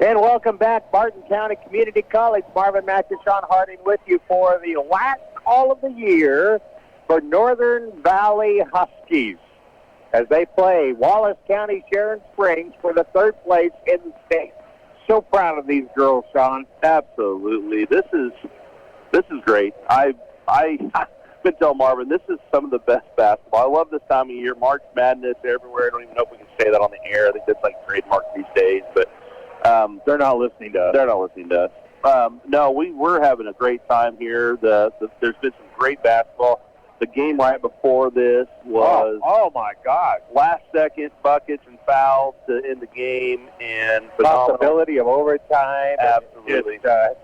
And welcome back, Barton County Community College. Marvin Matthew, Sean Harding with you for the last call of the year for Northern Valley Huskies as they play Wallace County Sharon Springs for the third place in the state. So proud of these girls, Sean. Absolutely. This is great. I've been telling Marvin, this is some of the best basketball. I love this time of year. March Madness everywhere. I don't even know if we can say that on the air. I think that's like trademark these days, but they're not listening to us. They're not listening to us. No, we're having a great time here. There's been some great basketball. The game right before this was oh my God, last-second buckets and fouls to end the game, and possibility of overtime. Absolutely.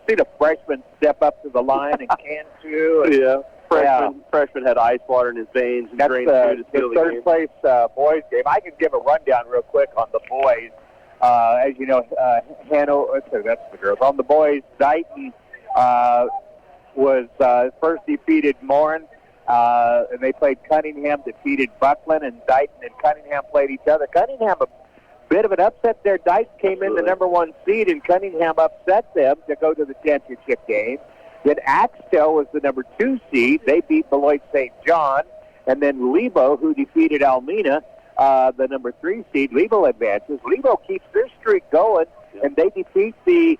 Seen a freshman step up to the line and can too. Yeah. Freshman had ice water in his veins and drained through to steal the third place boys game. I can give a rundown real quick on the boys. As you know, Hanover, that's the girls. On the boys, Dighton was first defeated Morin, and they played Cunningham, defeated Buckland, and Dighton and Cunningham played each other. Cunningham, a bit of an upset there. Dighton came in the number one seed, and Cunningham upset them to go to the championship game. Then Axtell was the number 2 seed. They beat Beloit St. John. And then Lebo, who defeated Almena, the number 3 seed. Lebo advances. Lebo keeps their streak going, and they defeat the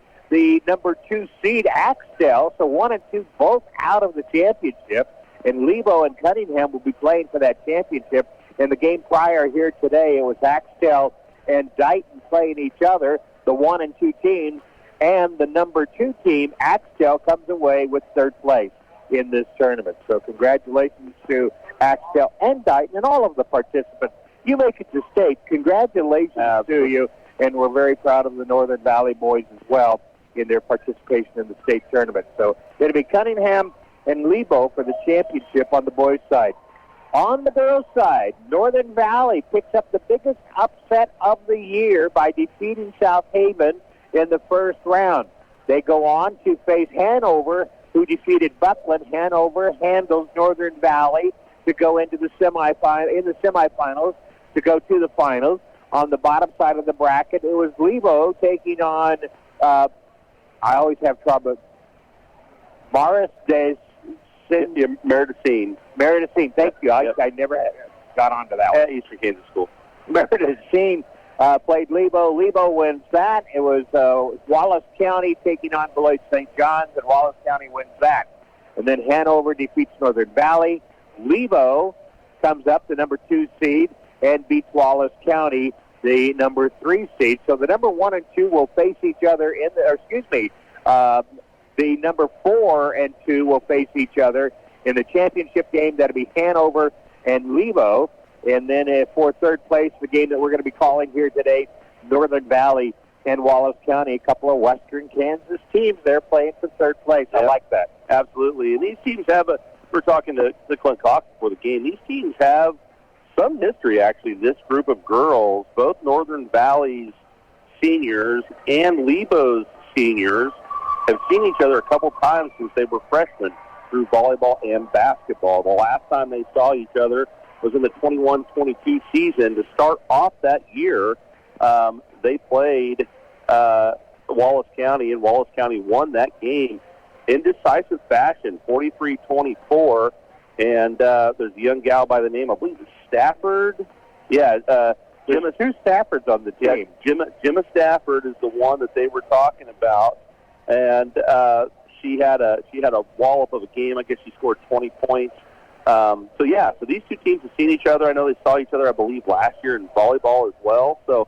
number 2 seed Axtell. So 1 and 2 both out of the championship. And Lebo and Cunningham will be playing for that championship. In the game prior here today, it was Axtell and Dighton playing each other, the 1 and 2 teams. And the number 2 team, Axtell, comes away with third place in this tournament. So congratulations to Axtell and Dighton and all of the participants. You make it to state. Congratulations to you. And we're very proud of the Northern Valley boys as well in their participation in the state tournament. So it'll be Cunningham and Lebo for the championship on the boys' side. On the girls' side, Northern Valley picks up the biggest upset of the year by defeating South Haven in the first round. They go on to face Hanover, who defeated Buckland. Hanover handles Northern Valley to go into the semifinals to go to the finals. On the bottom side of the bracket, it was Lebo taking on, I always have trouble, Meridacine. Meridacine, thank you. I never got onto that one. At Eastern Kansas School. Meridacine played Lebo. Lebo wins that. It was Wallace County taking on Beloit St. John's, and Wallace County wins that. And then Hanover defeats Northern Valley. Lebo comes up, the number 2 seed, and beats Wallace County, the number 3 seed. So the number 1 and 2 will face each other the number 4 and 2 will face each other in the championship game. That'll be Hanover and Lebo. And then for third place, the game that we're going to be calling here today, Northern Valley and Wallace County, a couple of Western Kansas teams there playing for third place. I like that. Absolutely. And these teams we're talking to Clint Cox before the game, these teams have some history, actually. This group of girls, both Northern Valley's seniors and Lebo's seniors, have seen each other a couple times since they were freshmen through volleyball and basketball. The last time they saw each other was in the 21-22 season. To start off that year, they played Wallace County, and Wallace County won that game in decisive fashion, 43-24. And there's a young gal by the name, I believe it's Stafford. There's 2 Staffords on the team. Gemma Stafford is the one that they were talking about. And she had a wallop of a game. I guess she scored 20 points. So these 2 teams have seen each other. I know they saw each other, I believe, last year in volleyball as well. So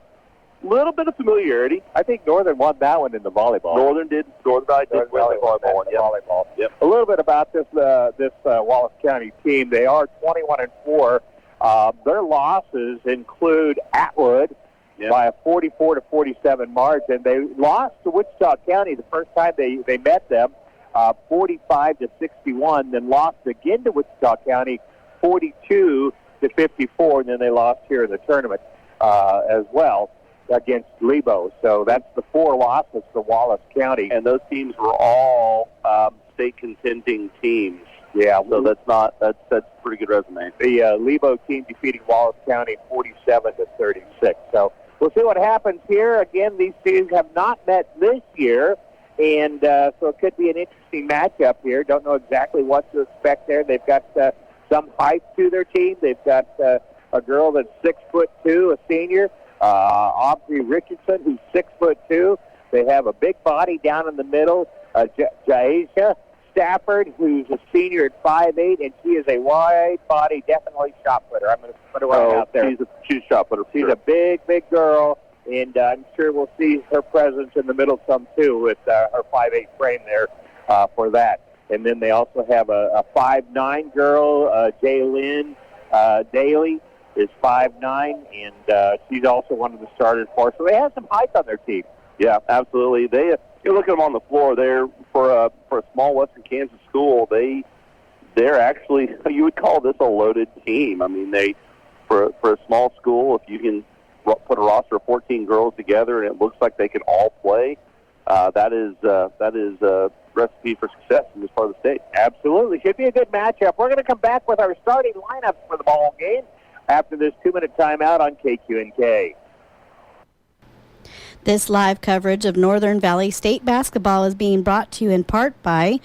a little bit of familiarity. I think Northern won that one in the volleyball. Northern Valley did win the volleyball one. Volleyball. Yep. A little bit about this Wallace County team. They are 21-4. Their losses include Atwood by a 44-47 margin. They lost to Wichita County the first time they met them, 45-61. Then lost again to Wichita County, 42-54. And then they lost here in the tournament as well against Lebo. So that's the 4 losses for Wallace County. And those teams were all state contending teams. Yeah, so that's a pretty good resume. The Lebo team defeating Wallace County 47-36. So we'll see what happens here. Again, these teams have not met this year, and so it could be an interesting matchup here. Don't know exactly what to expect there. They've got some height to their team. They've got a girl that's 6'2", a senior, Aubrey Richardson, who's 6'2". They have a big body down in the middle, Jaisha Stafford, who's a senior at 5'8", and she is a wide body, definitely shot putter. I'm going to put her right out there. She's a shot putter. She's a big, big girl, and I'm sure we'll see her presence in the middle some too with her 5'8" frame there for that. And then they also have a 5'9" girl, Jaylyn Daly is 5'9", and she's also one of the starters for us. So they have some height on their team. Yeah, absolutely. You look at them on the floor there for a small Western Kansas school. They're actually, you would call this a loaded team. I mean, for a small school, if you can put a roster of 14 girls together and it looks like they can all play, that is a recipe for success in this part of the state. Absolutely, should be a good matchup. We're going to come back with our starting lineup for the ball game after this 2-minute timeout on KQNK. This live coverage of Northern Valley State basketball is being brought to you in part by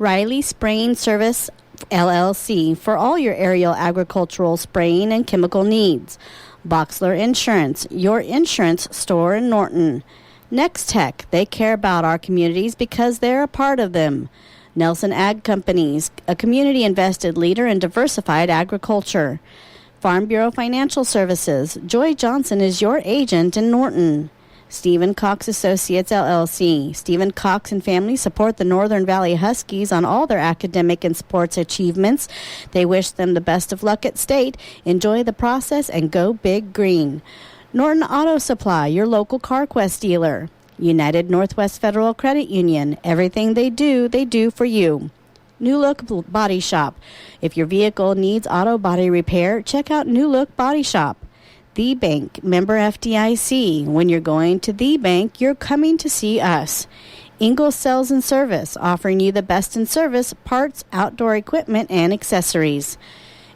Riley Spraying Service, LLC, for all your aerial agricultural spraying and chemical needs. Boxler Insurance, your insurance store in Norton. Next Tech, they care about our communities because they're a part of them. Nelson Ag Companies, a community-invested leader in diversified agriculture. Farm Bureau Financial Services, Joy Johnson is your agent in Norton. Stephen Cox Associates, LLC. Stephen Cox and family support the Northern Valley Huskies on all their academic and sports achievements. They wish them the best of luck at state. Enjoy the process and go big green. Norton Auto Supply, your local CarQuest dealer. United Northwest Federal Credit Union. Everything they do for you. New Look Body Shop. If your vehicle needs auto body repair, check out New Look Body Shop. The Bank, member FDIC. When you're going to The Bank, you're coming to see us. Ingalls Sales and Service, offering you the best in service, parts, outdoor equipment, and accessories.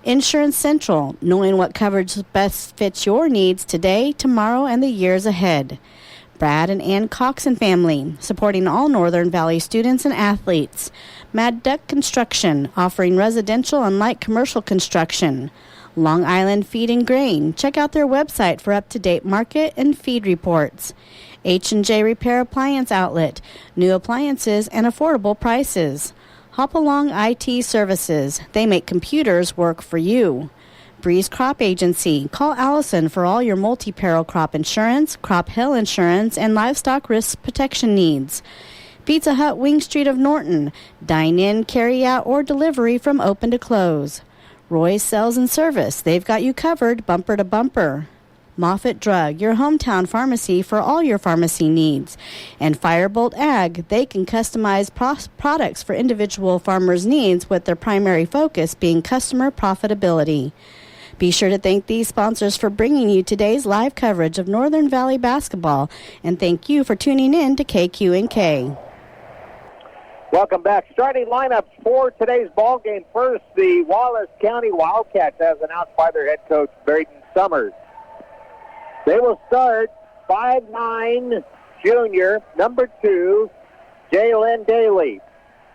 Insurance Central, knowing what coverage best fits your needs today, tomorrow, and the years ahead. Brad and Ann Cox and family, supporting all Northern Valley students and athletes. Mad Duck Construction, offering residential and light commercial construction. Long Island Feed and Grain. Check out their website for up-to-date market and feed reports. H&J Repair Appliance Outlet. New appliances and affordable prices. Hop Along IT Services. They make computers work for you. Breeze Crop Agency. Call Allison for all your multi-peril crop insurance, crop hail insurance, and livestock risk protection needs. Pizza Hut Wing Street of Norton. Dine in, carry out, or delivery from open to close. Roy's Sales and Service. They've got you covered bumper to bumper. Moffitt Drug, your hometown pharmacy for all your pharmacy needs. And Firebolt Ag, they can customize products for individual farmers' needs with their primary focus being customer profitability. Be sure to thank these sponsors for bringing you today's live coverage of Northern Valley basketball, and thank you for tuning in to KQNK. Welcome back. Starting lineups for today's ball game. First, the Wallace County Wildcats, as announced by their head coach, Braden Summers. They will start 5'9", junior, number 2, Jaylyn Daly.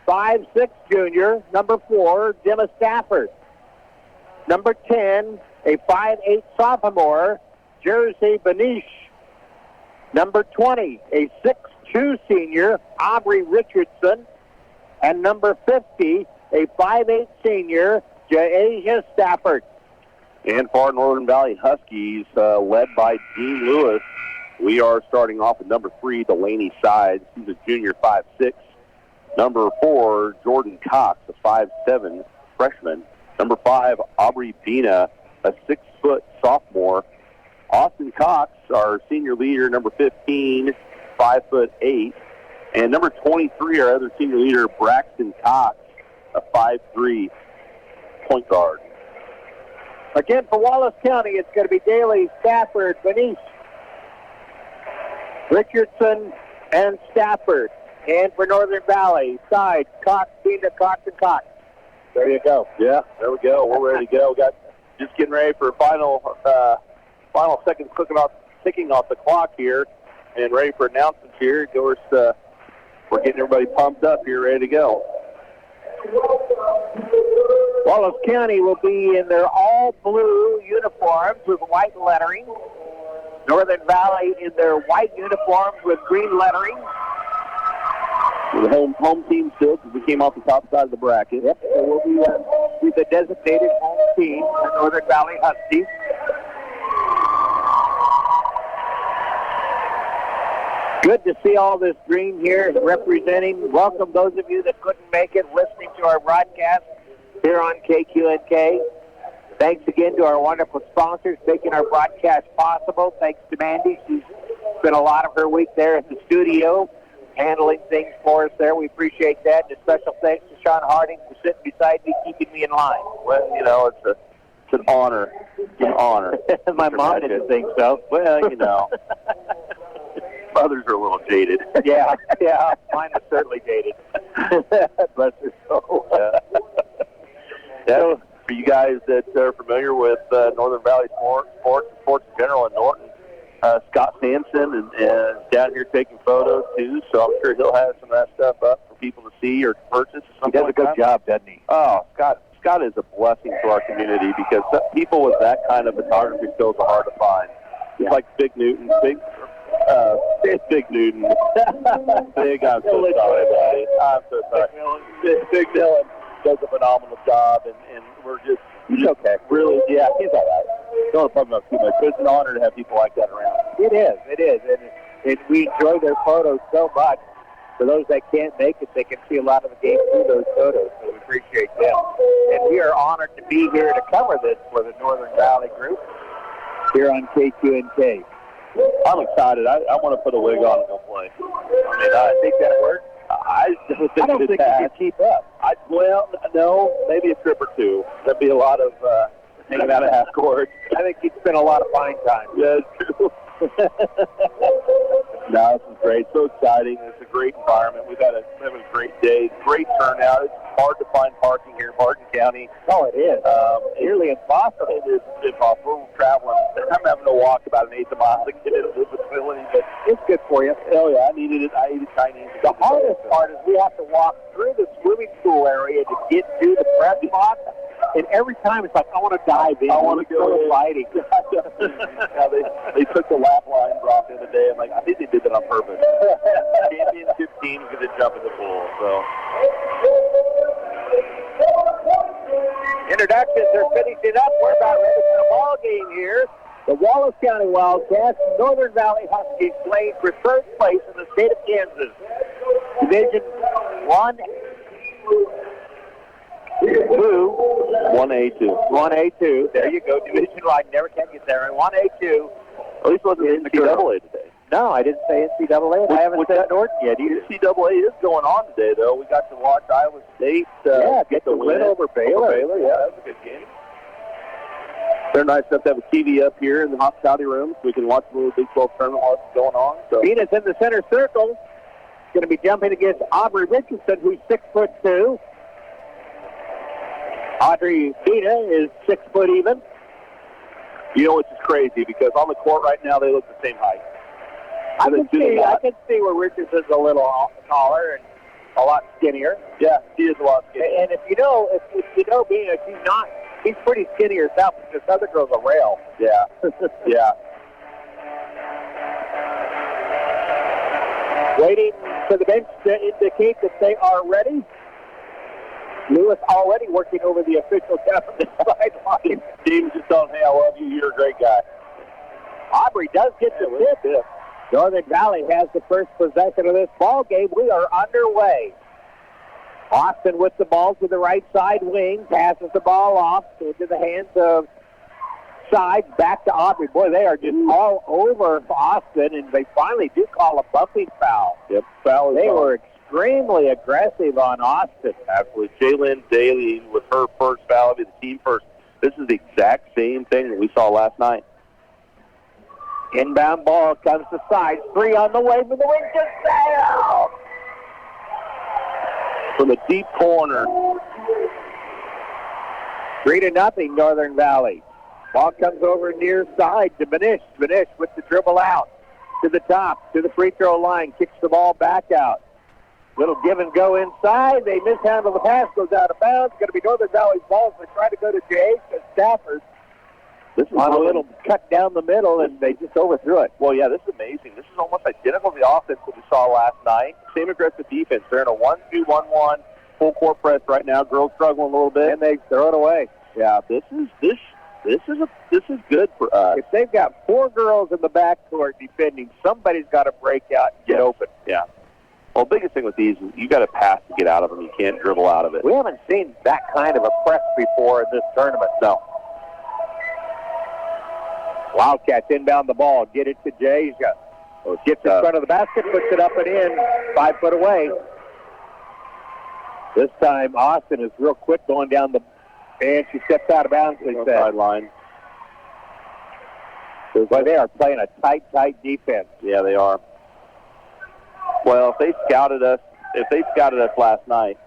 5'6", junior, number 4, Gemma Stafford. Number 10, a 5'8", sophomore, Jersey Benish. Number 20, a 6'2", senior, Aubrey Richardson. And number 50, a 5'8", senior, Jaisha Stafford. And for Northern Valley Huskies, led by Dean Lewis, we are starting off with number 3, Delaney Sides. He's a junior, 5'6". Number 4, Jordan Cox, a 5'7", freshman. Number 5, Aubrey Bina, a 6-foot sophomore. Austin Cox, our senior leader, number 15, 5'8". And number 23, our other senior leader, Braxton Cox, a 5'3", point guard. Again, for Wallace County, it's going to be Daly, Stafford, Benish, Richardson, and Stafford. And for Northern Valley, Side, Cox, Bina, Cox, and Cox. There you go. Yeah, there we go. We're ready to go. Got just getting ready for final seconds cooking off ticking off the clock here and ready for announcements here. Of course, we're getting everybody pumped up here, ready to go. Wallace County will be in their all-blue uniforms with white lettering. Northern Valley in their white uniforms with green lettering. The home team still, because we came off the top side of the bracket. Yep, so we'll be the designated home team, the Northern Valley Huskies. Good to see all this green here representing. Welcome those of you that couldn't make it listening to our broadcast here on KQNK. Thanks again to our wonderful sponsors making our broadcast possible. Thanks to Mandy. She's spent a lot of her week there in the studio handling things for us there. We appreciate that. And a special thanks to Sean Harding for sitting beside me, keeping me in line. Well, you know, it's an honor. It's an honor. My mom didn't think so. Well, you know. Mothers are a little jaded. Yeah. Mine is certainly jaded. Bless her soul. So, for you guys that are familiar with Northern Valley sports in general in Norton, Scott Sampson and down here taking photos too, so I'm sure he'll have some of that stuff up for people to see or to purchase. He does a good job, doesn't he? Oh, Scott is a blessing to our community because people with that kind of photography skills are hard to find. It's like Big Newton. Big Newton. Big, I'm so sorry, buddy. I'm so sorry. Big Dylan does a phenomenal job, and we're just... He's okay. Really, yeah, he's all right. Don't talk about too much, but it's an honor to have people like that around. It is. And we enjoy their photos so much. For those that can't make it, they can see a lot of the game through those photos, so we appreciate them. And we are honored to be here to cover this for the Northern Valley group here on KQNK. I'm excited. I want to put a wig on and go play. I mean, I think that works. I don't think you can keep up. Well, no, maybe a trip or two. That'd be a lot of hanging out at half court. I think you'd spend a lot of fine time. Yeah, it's true. No, this is great. So exciting. It's a great environment. We've had a great day. Great turnout. It's hard to find parking here in Barton County. Oh, it is. Nearly impossible. It is impossible. We're traveling. I'm having to walk about an eighth of a mile to get into the facility, but it's good for you. Oh, yeah, I needed it. I ate it Chinese. The hardest part is we have to walk through the swimming pool area to get to the press box. And every time it's like, I want to dive in. I want to go fighting. They took the lap lines off the other day. I'm like, I think they did that on purpose. Championship team's going to jump in the pool. So introductions are finishing up. We're about ready for the ball game here. The Wallace County Wildcats, Northern Valley Huskies playing for third place in the state of Kansas. Division 1A2. There you go. Division wide. Never can get there. And 1A2. At least it wasn't NCAA today. No, I didn't say NCAA. And I haven't said Norton yet either. NCAA is going on today, though. We got to watch Iowa State get the win over Baylor. Yeah, that was a good game. They're nice enough to have a TV up here in the hospitality room so we can watch a little Big 12 tournament while it's going on. So. Venus in the center circle. Going to be jumping against Aubrey Richardson, who's 6'2". Audrey Vina is 6 foot even. You know, it's just crazy because on the court right now they look the same height. I can see where Richardson's a little taller and a lot skinnier. Yeah, she is a lot skinnier. And if you know Vina, she's pretty skinny herself. This other girl's a rail. Yeah, yeah. Waiting for the bench to indicate that they are ready. Lewis already working over the official down the sideline. James just telling, hey, I love you. You're a great guy. Aubrey does get the tip. Northern Valley has the first possession of this ball game. We are underway. Austin with the ball to the right side wing, passes the ball off into the hands of Sides, back to Aubrey. Boy, they are just all over Austin, and they finally do call a bumping foul. Yep, foul is They on. were extremely aggressive on Austin. Absolutely. Jalen Daly with her first foul, the team first. This is the exact same thing that we saw last night. Inbound ball comes to Sides. 3 on the way for the wing, just down. From the deep corner. 3-0, Northern Valley. Ball comes over near side to Benish. Benish with the dribble out to the top, to the free throw line, kicks the ball back out. Little give and go inside. They mishandle the pass, goes out of bounds. Going to be Northern Valley's ball. They try to go to Jay Stafford. This is on a little cut down the middle, and they just overthrew it. Well, yeah, this is amazing. This is almost identical to the offense that we saw last night. Same aggressive defense. They're in a 1-2-1-1 full court press right now. Girls struggling a little bit, and they throw it away. Yeah, this is good for us. If they've got 4 girls in the backcourt defending, somebody's got to break out and get open. Yeah. Well, the biggest thing with these is you got to pass to get out of them. You can't dribble out of it. We haven't seen that kind of a press before in this tournament. No. Wildcats inbound the ball. Get it to Jasia. Gets in front of the basket, puts it up and in. 5 foot away. This time, Austin is real quick going down the bench. She steps out of bounds. Sideline. Well, they are playing a tight defense. Yeah, they are. Well, if they scouted us last night,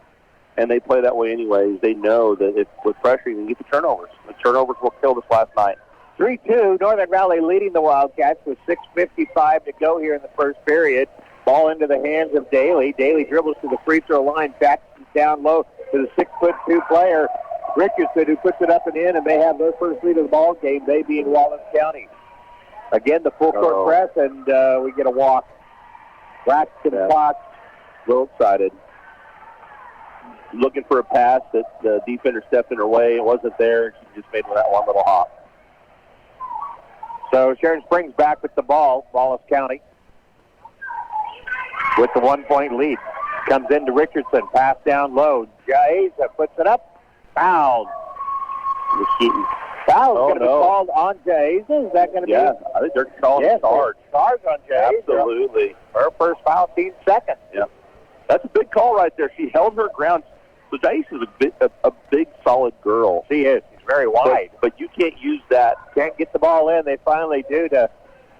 and they play that way anyways, they know that if with pressure you can get the turnovers. The turnovers will kill us last night. 3-2, Northern Valley leading the Wildcats with 6:55 to go here in the first period. Ball into the hands of Daly. Daly dribbles to the free throw line, backs down low to the 6'2" player, Richardson, who puts it up and in, and they have their first lead of the ball game, they being Wallace County. Again, the full court press, and we get a walk. Braxton Fox, a little excited. Looking for a pass that the defender stepped in her way. It wasn't there. She just made that one little hop. So Sharon Springs back with the ball, Wallace County, with the 1-point lead. Comes into Richardson, pass down low. Jaisa puts it up, fouled. Foul's going to be called on Jaisa. Is that going to be? Yeah, I think they're calling a charge. Charge on Jaisa. Absolutely. Her first foul, 15 seconds. Yeah. That's a big call right there. She held her ground. So Jaisa is a big, solid girl. She is. She's very wide. But you can't use that. Can't get the ball in. They finally do to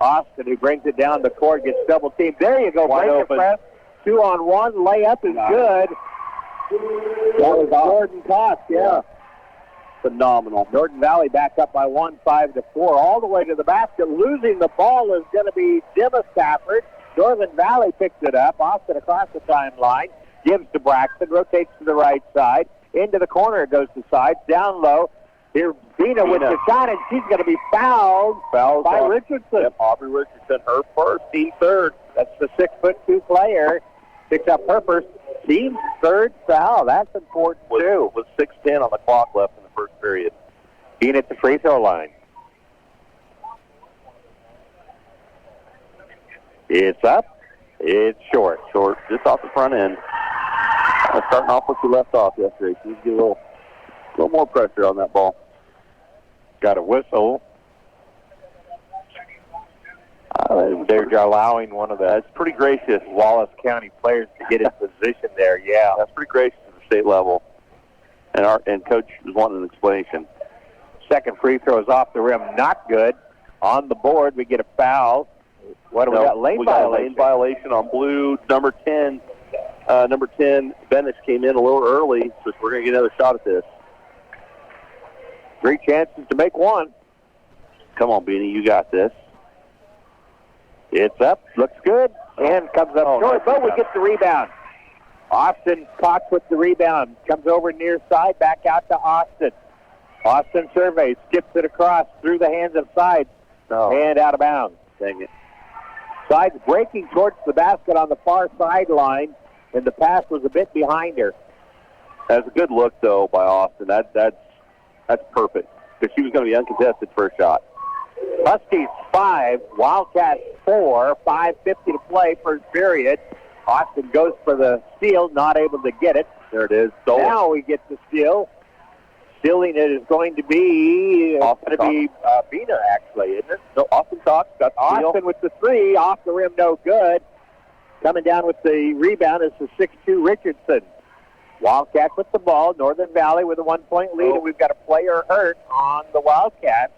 Austin, who brings it down the court, gets double-teamed. There you go. Wide open. Press. 2-on-1. Layup is good. That was Gordon Cox, yeah. Phenomenal. Northern Valley back up by 1, 5-4, all the way to the basket. Losing the ball is going to be Dimma Stafford. Northern Valley picks it up. Austin across the timeline. Gives to Braxton. Rotates to the right side. Into the corner it goes to side. Down low. Here's Bina with the shot, and she's going to be fouled by Richardson. Yep, Aubrey Richardson, her first, team third. That's the 6'2" player. Picks up her first, team third foul. That's important, too. With 6:10 on the clock left in the first period. Being at the free throw line. It's up. It's short. Short, just off the front end. Starting off what you left off yesterday. So you get a little more pressure on that ball. Got a whistle. They're allowing one of the That's pretty gracious. Wallace County players to get in position there. Yeah, that's pretty gracious at the state level. And Coach was wanting an explanation. Second free throw is off the rim. Not good. On the board, we get a foul. What do we got? Lane violation. Lane violation on blue. Number 10, Benish came in a little early, so we're going to get another shot at this. 3 chances to make one. Come on, Beanie, you got this. It's up. Looks good. And comes up short, but we get the rebound. Austin Cox with the rebound. Comes over near side, back out to Austin. Austin surveys, skips it across through the hands of Sides, and out of bounds. Dang it. Sides breaking towards the basket on the far sideline, and the pass was a bit behind her. That's a good look, though, by Austin. That's perfect, because she was going to be uncontested first shot. Huskies 5, Wildcats 4, 5:50 to play, first period. Austin goes for the steal, not able to get it. There it is. Now we get the steal. Stealing it is going to be Bina, actually, isn't it? No, Austin Cox got the steal. Austin with the 3, off the rim, no good. Coming down with the rebound is the 6'2" Richardson. Wildcats with the ball. Northern Valley with a 1-point lead, and we've got a player hurt on the Wildcats.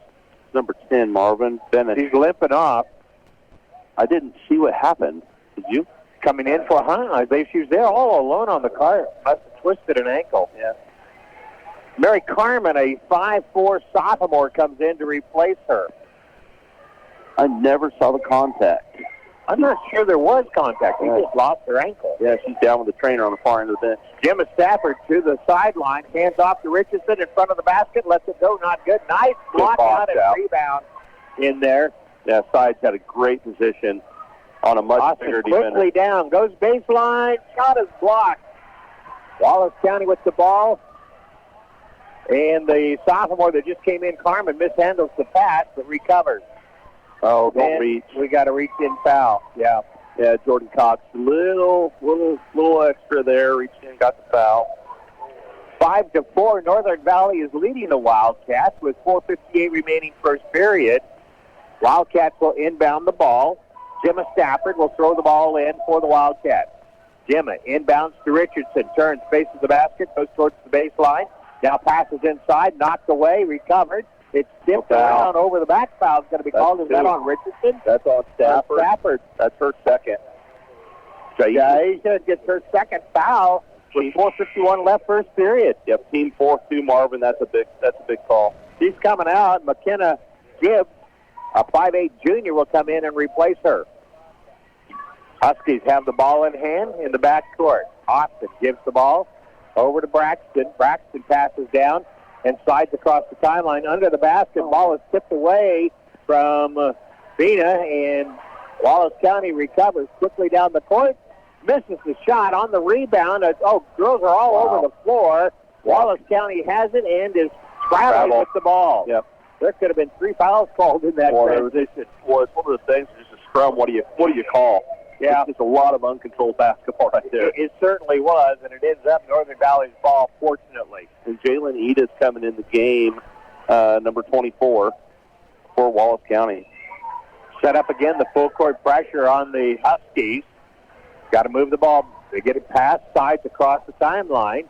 Number 10, Marvin Bennett. He's limping off. I didn't see what happened. Did you? Coming in for I believe she was there all alone on the cart. Must have twisted an ankle. Yeah. Mary Carmen, a 5'4" sophomore, comes in to replace her. I never saw the contact. I'm not sure there was contact. She just lost her ankle. Yeah, she's down with the trainer on the far end of the bench. Gemma Stafford to the sideline, hands off to Richardson in front of the basket, lets it go, not good. Nice block out and rebound in there. Yeah, Sides had a great position on a much bigger defender. Quickly down, goes baseline, shot is blocked. Wallace County with the ball. And the sophomore that just came in, Carmen, mishandles the pass, but recovers. Oh, don't reach. We got a reach-in foul. Yeah. Yeah, Jordan Cox, little extra there, reached in, got the foul. 5-4, Northern Valley is leading the Wildcats with 4:58 remaining first period. Wildcats will inbound the ball. Gemma Stafford will throw the ball in for the Wildcats. Gemma inbounds to Richardson, turns, faces the basket, goes towards the baseline. Now passes inside, knocked away, recovered. It's tipped around over the back. Foul is going to be called. Is that on Richardson? That's on Stafford. That's her second. Jaisha gets her second foul with 4:51 left first period. Yep, team 4-2 Marvin. That's a big call. She's coming out. McKenna Gibbs, a 5'8" junior, will come in and replace her. Huskies have the ball in hand in the backcourt. Austin gives the ball over to Braxton. Braxton passes down and slides across the timeline under the basket. Ball is tipped away from Bina, and Wallace County recovers quickly down the court. Misses the shot on the rebound. Girls are all over the floor. Wallace County has it and is traveling with the ball. Yep. There could have been 3 fouls called in that transition. Well, it's one of the things, just a scrum. What do you call? Yeah. It's just a lot of uncontrolled basketball right there. It certainly was, and it ends up Northern Valley's ball, fortunately. And Jalen Edith's coming in the game, number 24 for Wallace County. Set up again, the full court pressure on the Huskies. Got to move the ball. They get it past Sides across the timeline.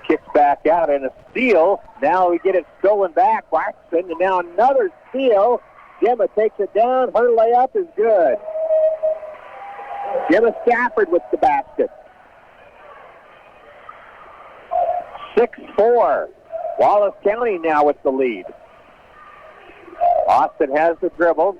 Kicks back out, and a steal. Now we get it stolen back. Braxton, and now another steal. Gemma takes it down. Her layup is good. Gemma Stafford with the basket. 6-4. Wallace County now with the lead. Austin has the dribbles,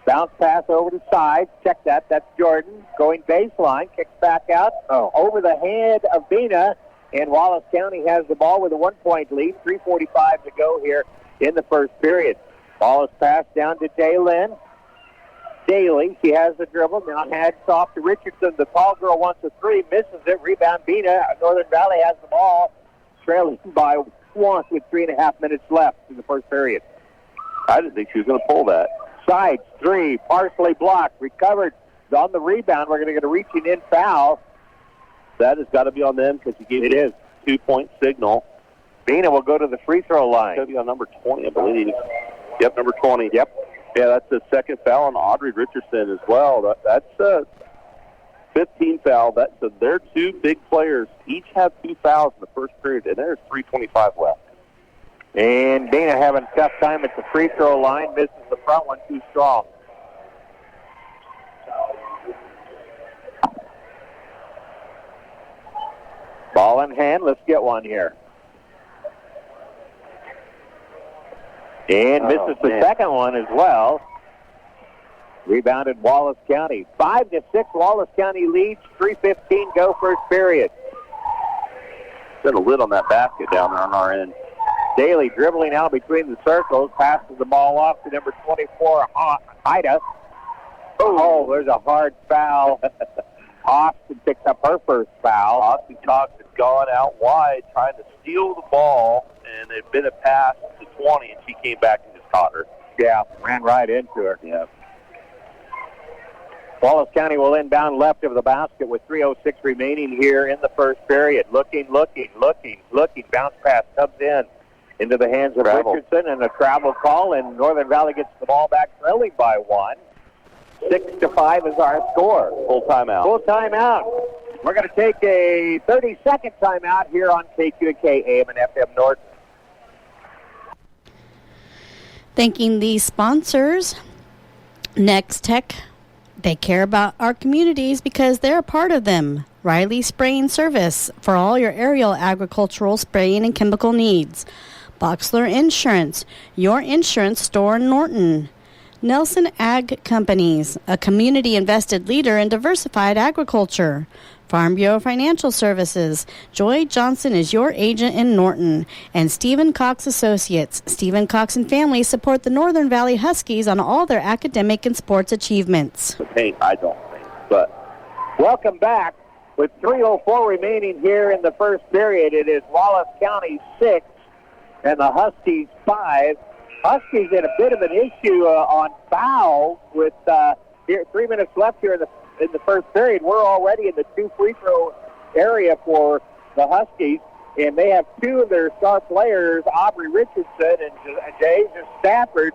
bounce pass over to Sides. Check that. That's Jordan going baseline. Kicks back out over the head of Bina. And Wallace County has the ball with a 1-point lead. 3:45 to go here in the first period. Ball is passed down to Daylin. Daly, she has the dribble. Now hands off to Richardson. The tall girl wants a three, misses it. Rebound Bina. Northern Valley has the ball, trailing by 1 with 3.5 minutes left in the first period. I didn't think she was going to pull that. Sides, 3, partially blocked, recovered on the rebound. We're going to get a reaching in foul. That has got to be on them because you gave it a 2-point signal. Bina will go to the free throw line. It's going to be on number 20, I believe. Yep, number 20. Yep. Yeah, that's the second foul on Audrey Richardson as well. That's a 15 foul. So their 2 big players each have 2 fouls in the first period, and there's 3:25 left. And Dana having a tough time at the free throw line. Misses the front one too strong. Ball in hand. Let's get one here. And misses the second one as well. Rebounded Wallace County. 5-6, Wallace County leads. 3:15 go first period. Got a lid on that basket down there on our end. Daly dribbling out between the circles. Passes the ball off to number 24, Ida. Oh, there's a hard foul. Austin picks up her first foul. Austin Cox has gone out wide trying to steal the ball, and they've been a pass to 20, and she came back and just caught her. Yeah, ran right into her. Yeah. Wallace County will inbound left of the basket with 3:06 remaining here in the first period. Looking. Bounce pass comes into the hands of Richardson, and a travel call, and Northern Valley gets the ball back trailing by 1. 6-5 is our score. Full timeout. Full timeout. We're going to take a 30-second timeout here on KQNK AM and FM North. Thanking these sponsors, Next Tech. They care about our communities because they're a part of them. Riley Spraying Service for all your aerial agricultural spraying and chemical needs. Boxler Insurance, your insurance store in Norton. Nelson Ag Companies, a community-invested leader in diversified agriculture. Farm Bureau Financial Services, Joy Johnson is your agent in Norton. And Stephen Cox Associates, Stephen Cox and family support the Northern Valley Huskies on all their academic and sports achievements. I don't think, but welcome back. With 3:04 remaining here in the first period, it is Wallace County 6 and the Huskies 5. Huskies had a bit of an issue on fouls with here 3 minutes left here in the first period. We're already in the 2 free throw area for the Huskies, and they have 2 of their star players, Aubrey Richardson and Jasia Stafford,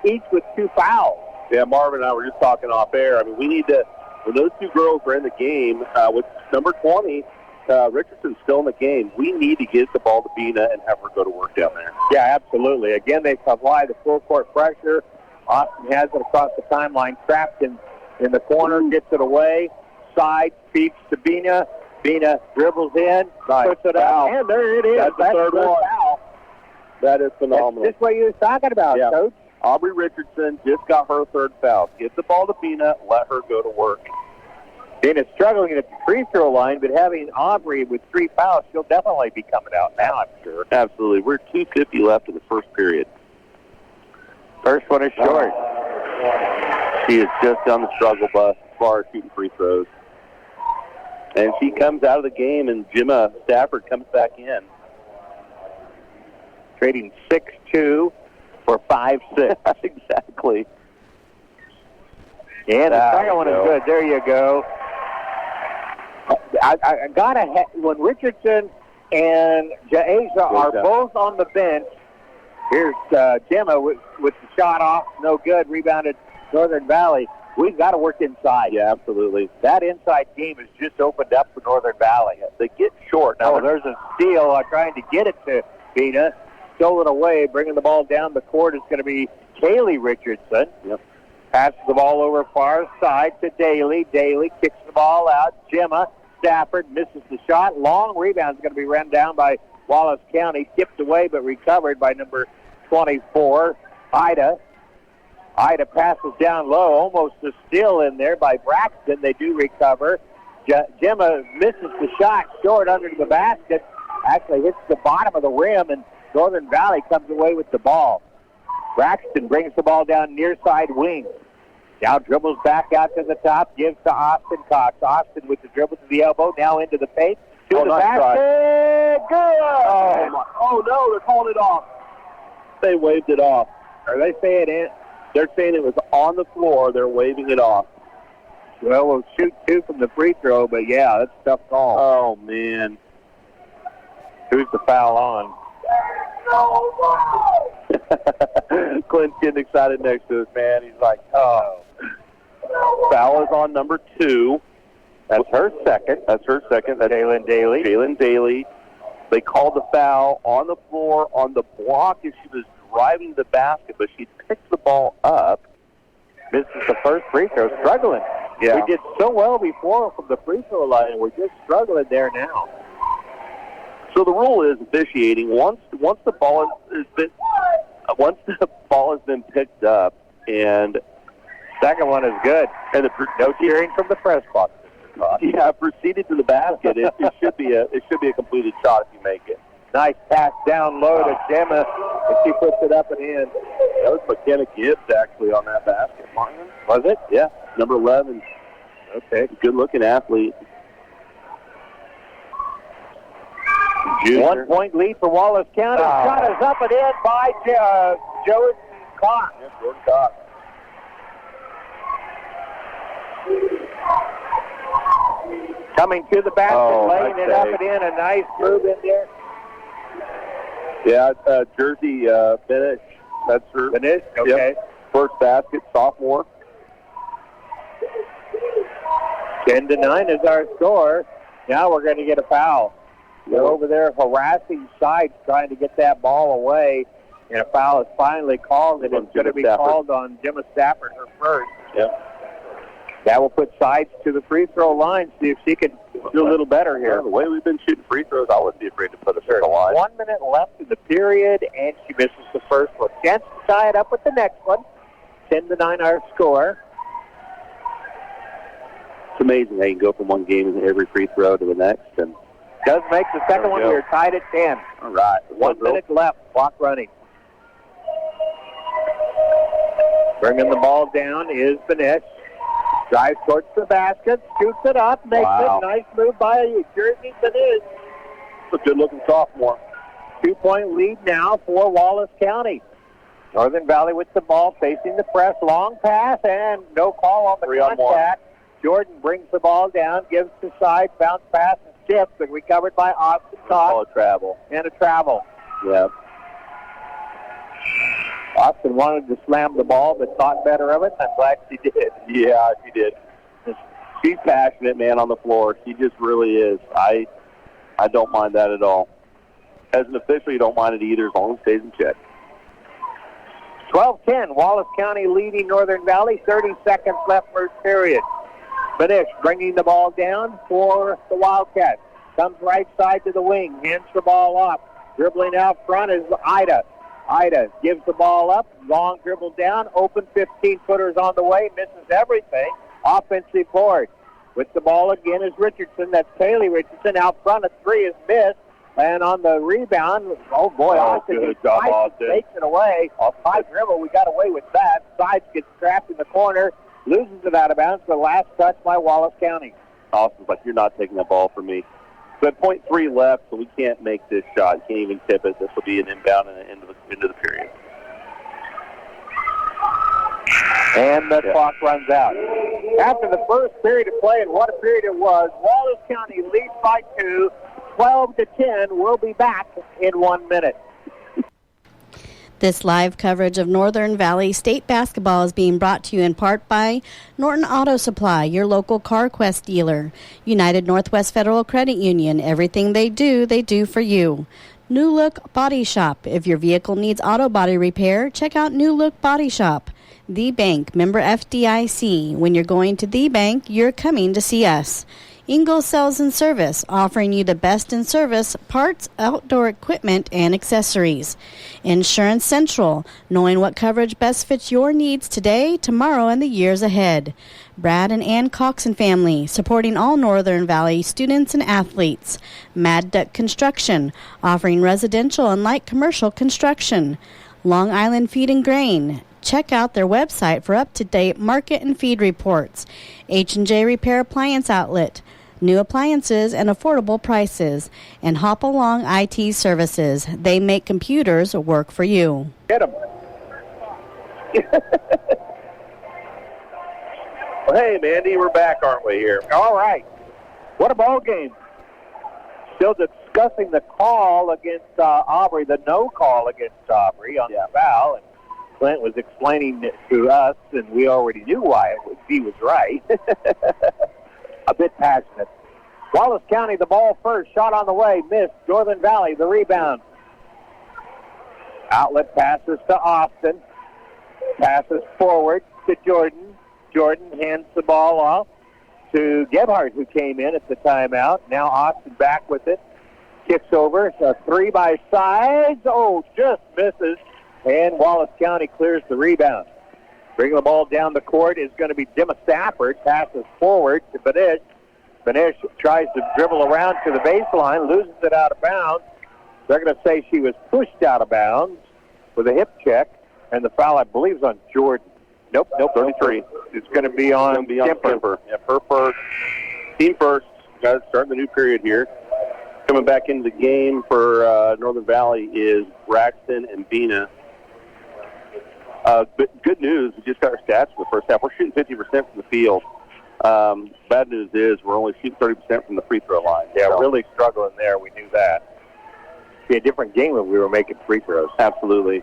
each with 2 fouls. Yeah, Marvin and I were just talking off air. I mean, we need to, when those 2 girls are in the game, with number 20, Richardson's still in the game, we need to get the ball to Bina and have her go to work down there. Yeah, absolutely. Again, they apply the full court pressure. Austin has it across the timeline, trapped in the corner, gets it away, side, feeds to Bina. Bina dribbles in, puts it out, and there it is. That's the third one. Foul. That is phenomenal. That's just what you were talking about, Coach. Aubrey Richardson just got her 3rd foul. Get the ball to Bina, let her go to work. Bina's struggling at the free throw line, but having Aubrey with 3 fouls, she'll definitely be coming out now, I'm sure. Absolutely. We're 2:50 left in the first period. First one is short. She is just on the struggle bus as far as shooting free throws. And she comes out of the game, and Gemma Stafford comes back in. Trading 6-2 for 5-6. Exactly. And the second one is good. There you go. I gotta when Richardson and Jasia are both on the bench. Here's Gemma with the shot off, no good. Rebounded Northern Valley. We've got to work inside. Yeah, absolutely. That inside game has just opened up for Northern Valley. They get short. Now there's a steal trying to get it to Bina. Stolen away, bringing the ball down the court is going to be Kaylee Richardson. Yep. Passes the ball over far side to Daly. Daly kicks the ball out. Gemma Stafford misses the shot. Long rebound is going to be run down by Wallace County. Tipped away but recovered by number 24, Ida. Ida passes down low. Almost a steal in there by Braxton. They do recover. Gemma misses the shot short under the basket. Actually hits the bottom of the rim, and Northern Valley comes away with the ball. Braxton brings the ball down near side wing. Now dribbles back out to the top, gives to Austin Cox. Austin with the dribble to the elbow, now into the paint. To the basket. Good! Oh, no, they're calling it off. They waved it off. Are they saying it? They're saying it was on the floor. They're waving it off. Well, we'll shoot 2 from the free throw, but yeah, that's a tough call. Oh, man. Who's the foul on? Clint's getting excited next to us, man. He's like, oh. Foul is on number 2. That's her second. That's Jalen Daly. Jalen Daly. They called the foul on the floor on the block as she was driving the basket, but she picked the ball up. Misses the first free throw. Struggling. Yeah. We did so well before from the free throw line, and we're just struggling there now. So the rule is officiating once the ball has been picked up, and second one is good. And no cheering from the press box. Yeah, proceeded to the basket. It should be a completed shot if you make it. Nice pass down low to Gemma, and she puts it up and in. That was McKenna Gibbs actually on that basket, Martin. Was it? Yeah, number 11. Okay, good-looking athlete. 1 point lead for Wallace County. Shot is up and in by Jordan Cox. Yeah, Jordan Cox. Coming to the basket, laying it up and in. A nice move in there. Yeah, Jersey finish. That's her. Finish? Okay. Yep. First basket, sophomore. 10-9 is our score. Now we're going to get a foul. They're over there harassing sides, trying to get that ball away, and a foul is finally called, and it's going to be called on Gemma Stafford, her first. Yep. That will put sides to the free throw line, see if she can do a little better here. The way we've been shooting free throws, I wouldn't be afraid to put us at the line. 1 minute left in the period, and she misses the first one. Chance to tie it up with the next one. 10-9 our score. It's amazing how you can go from one game in every free throw to the next. And does make the second one. We're tied at 10. All right. 1 minute left. Clock running. Bringing the ball down is Benesh. Drives towards the basket, shoots it up, makes it. Nice move by Jersey Benesh. It's a good-looking sophomore. 2-point lead now for Wallace County. Northern Valley with the ball, facing the press. Long pass, and no call on the contact. Jordan brings the ball down, gives to side, bounce pass, and tips, but recovered by Austin Todd. Travel. And a travel. Yeah. Austin wanted to slam the ball, but thought better of it. I'm glad she did. Yeah, she did. She's passionate, man, on the floor. She just really is. I don't mind that at all. As an official, you don't mind it either, as long as it stays in check. 12-10, Wallace County leading Northern Valley. 30 seconds left first period. Benesh bringing the ball down for the Wildcats. Comes right side to the wing, hands the ball off. Dribbling out front is Ida. Ida gives the ball up, long dribble down, open 15-footers on the way, misses everything. Offensive board. With the ball again is Richardson. That's Kaylee Richardson out front. A three is missed. And on the rebound, oh boy, Austin good job, Austin. Takes it away. High dribble, we got away with that. Sides gets trapped in the corner, loses it out of bounds. The last touch by Wallace County. Austin's like, you're not taking that ball from me. But 0.3 left, so we can't make this shot. Can't even tip it. This will be an inbound and into the period. And the clock runs out. After the first period of play, and what a period it was, Wallace County leads by 2, 12-10. We'll be back in 1 minute. This live coverage of Northern Valley State basketball is being brought to you in part by Norton Auto Supply, your local CarQuest dealer. United Northwest Federal Credit Union, everything they do for you. New Look Body Shop. If your vehicle needs auto body repair, check out New Look Body Shop. The Bank, member FDIC. When you're going to The Bank, you're coming to see us. Ingalls Sales and Service, offering you the best in service, parts, outdoor equipment, and accessories. Insurance Central, knowing what coverage best fits your needs today, tomorrow, and the years ahead. Brad and Ann Cox and family, supporting all Northern Valley students and athletes. Mad Duck Construction, offering residential and light commercial construction. Long Island Feed and Grain. Check out their website for up-to-date market and feed reports. H&J Repair Appliance Outlet. New appliances and affordable prices. And Hop Along IT Services. They make computers work for you. Get them. Well, hey, Mandy, we're back, aren't we, here? All right. What a ball game. Still discussing the call against Aubrey, the no call against Aubrey on the foul. And Clint was explaining to us, and we already knew why he was right. A bit passionate. Wallace County, the ball first. Shot on the way. Missed. Northern Valley, the rebound. Outlet passes to Austin. Passes forward to Jordan. Jordan hands the ball off to Gebhardt, who came in at the timeout. Now Austin back with it. Kicks over. A three by Sides. Oh, just misses. And Wallace County clears the rebound. Bringing the ball down the court is going to be Dimma Stafford. Passes forward to Benesh. Benesh tries to dribble around to the baseline, loses it out of bounds. They're going to say she was pushed out of bounds with a hip check, and the foul, I believe, is on Jordan. Nope, 33. It's going to be on Kemper. Yep, her first. Team first. Guys, starting the new period here. Coming back into the game for Northern Valley is Braxton and Bina. But good news, we just got our stats for the first half. We're shooting 50% from the field. Bad news is we're only shooting 30% from the free throw line. Yeah, really struggling there. We knew that. It'd be a different game if we were making free throws. Absolutely.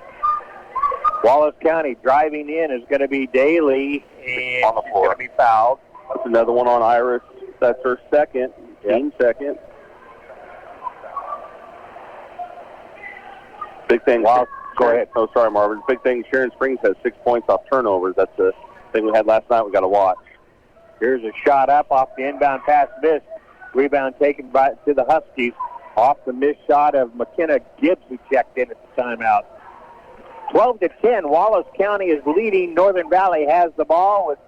Wallace County driving in is going to be Daly, and on the floor. Going to be fouled. That's another one on Iris. That's her second. Team second. Big thing. Wow. Go ahead. Oh, sorry, Marvin. Big thing, Sharon Springs has 6 points off turnovers. That's the thing we had last night we got to watch. Here's a shot up off the inbound pass. Missed. Rebound taken to the Huskies off the missed shot of McKenna Gibbs, who checked in at the timeout. 12-10, Wallace County is leading. Northern Valley has the ball with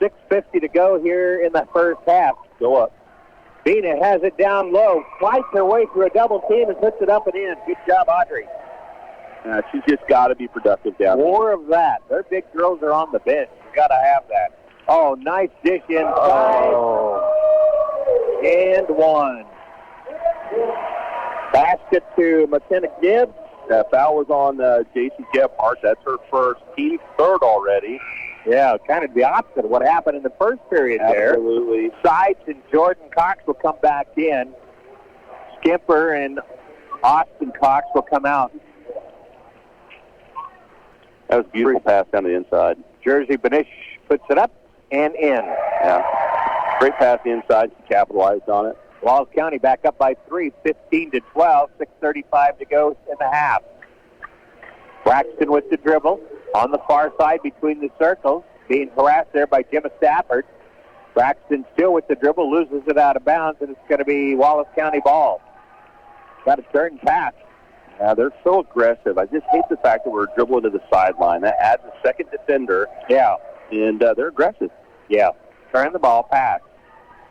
6:50 to go here in the first half. Go up. Bina has it down low, fights her way through a double team and puts it up and in. Good job, Audrey. She's just got to be productive down there. More of that. Their big girls are on the bench. You got to have that. Oh, nice dish inside. And one. Basket to McKenna Gibbs. That foul was on J.C. Gebhardt. That's her first, team third already. Yeah, kind of the opposite of what happened in the first period there. Absolutely. Sides and Jordan Cox will come back in. Skimper and Austin Cox will come out. That was a beautiful pass down the inside. Jersey Benish puts it up and in. Yeah. Great pass inside. She capitalized on it. Wallace County back up by 3, 15-12, 6:35 to go in the half. Braxton with the dribble on the far side between the circles, being harassed there by Jim Stafford. Braxton still with the dribble, loses it out of bounds, and it's going to be Wallace County ball. Got a turn pass. Yeah, they're so aggressive. I just hate the fact that we're dribbling to the sideline. That adds a second defender. Yeah. And they're aggressive. Yeah. Turn the ball, pass.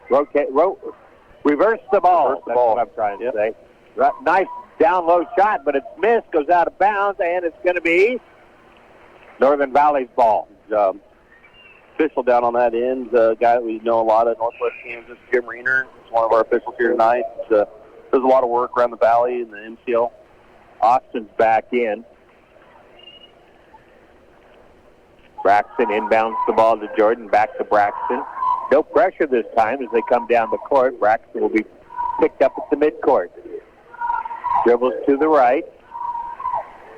Reverse the ball. That's what I'm trying to say. Nice down low shot, but it's missed, goes out of bounds, and it's going to be Northern Valley's ball. Official down on that end, the guy that we know a lot of, Northwest Kansas, Jim Reiner. He's one of our officials here tonight. Does a lot of work around the valley and the MCL. Austin's back in. Braxton inbounds the ball to Jordan, back to Braxton. No pressure this time as they come down the court. Braxton will be picked up at the midcourt. Dribbles to the right.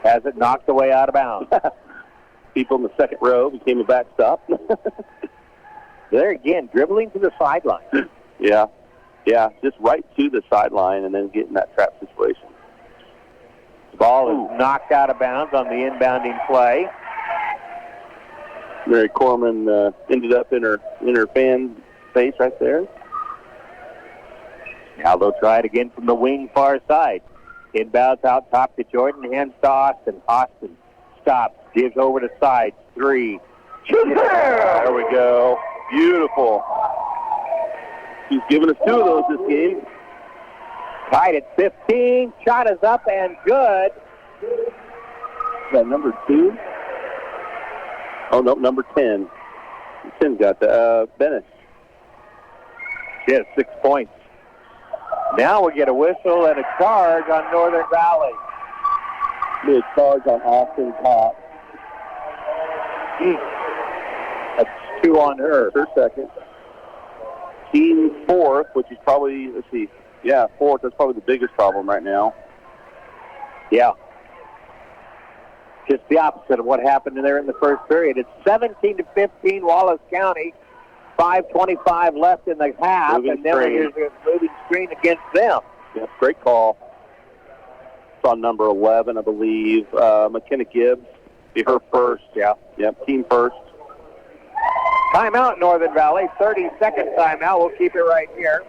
Has it knocked away out of bounds. People in the second row became a backstop. There again, dribbling to the sideline. Yeah, just right to the sideline and then getting that trap situation. The ball is knocked out of bounds on the inbounding play. Mary Corman ended up in her fan face right there. Now they'll try it again from the wing far side. Inbounds out top to Jordan, hands to Austin. Austin stops, gives over to side. 3. There we go. Beautiful. She's given us 2 of those this game. Tied at 15. Shot is up and good. Is that number 2? Oh, no, number 10. 10 got the Bennett. She has 6 points. Now we get a whistle and a charge on Northern Valley. A charge on Austin Cox. That's 2 on her. Her second. Team 4th, which is probably, 4th. That's probably the biggest problem right now. Yeah. Just the opposite of what happened there in the first period. It's 17-15, Wallace County. 5:25 left in the half, and then here's a moving screen against them. Yes, great call. It's on number 11, I believe. McKenna Gibbs, be her first. Yeah. Yep, team first. Timeout, Northern Valley. 30-second timeout. We'll keep it right here.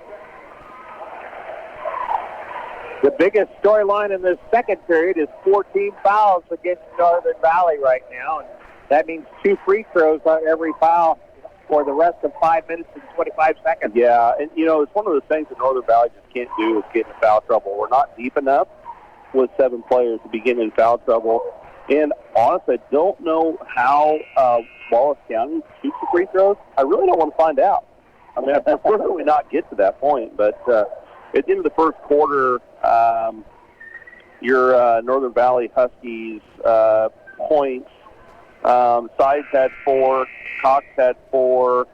The biggest storyline in this second period is 14 fouls against Northern Valley right now, and that means 2 free throws on every foul for the rest of 5 minutes and 25 seconds. Yeah, and, it's one of those things that Northern Valley just can't do is get in foul trouble. We're not deep enough with 7 players to be getting in foul trouble. And, honestly, I don't know how Wallace County shoots the free throws. I really don't want to find out. I mean, I prefer that we not get to that point. But at the end of the first quarter, your Northern Valley Huskies points, Sides had 4, Cox had 4,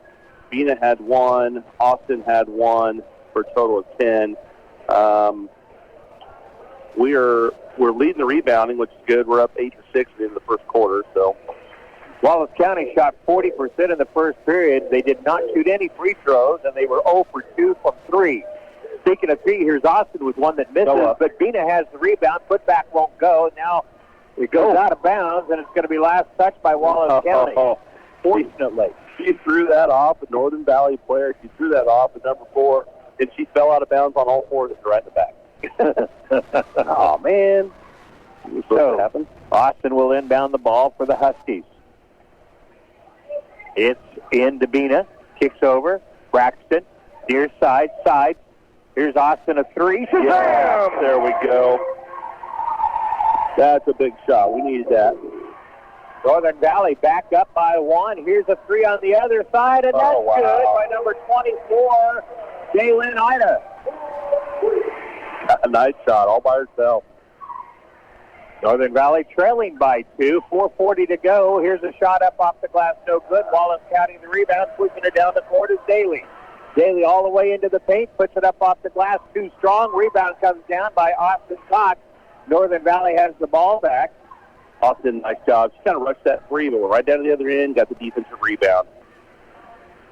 Bina had 1, Austin had 1 for a total of 10. We're leading the rebounding, which is good. We're up 8-6 at the end of the first quarter. So Wallace County shot 40% in the first period. They did not shoot any free throws, and they were 0 for 2 from 3. Speaking of 3, here's Austin with one that misses, but Bina has the rebound. Putback won't go. Now it goes out of bounds, and it's going to be last touched by Wallace County. Fortunately. She threw that off, a Northern Valley player. She threw that off at number 4. and she fell out of bounds on all fours right in the back. Oh, man. What's supposed to happen? Austin will inbound the ball for the Huskies. It's in to Bina. Kicks over. Braxton. Near side. Here's Austin, a three. Yeah, there we go. That's a big shot. We needed that. Northern Valley back up by one. Here's a three on the other side, and that's good by number 24, Jalen Ida. A nice shot, all by herself. Northern Valley trailing by 2, 4:40 to go. Here's a shot up off the glass, no good. Wallace counting the rebound, pushing it down the court is Daly. Daly all the way into the paint, puts it up off the glass, too strong. Rebound comes down by Austin Cox. Northern Valley has the ball back. Austin, nice job. She kind of rushed that free, but went right down to the other end, got the defensive rebound.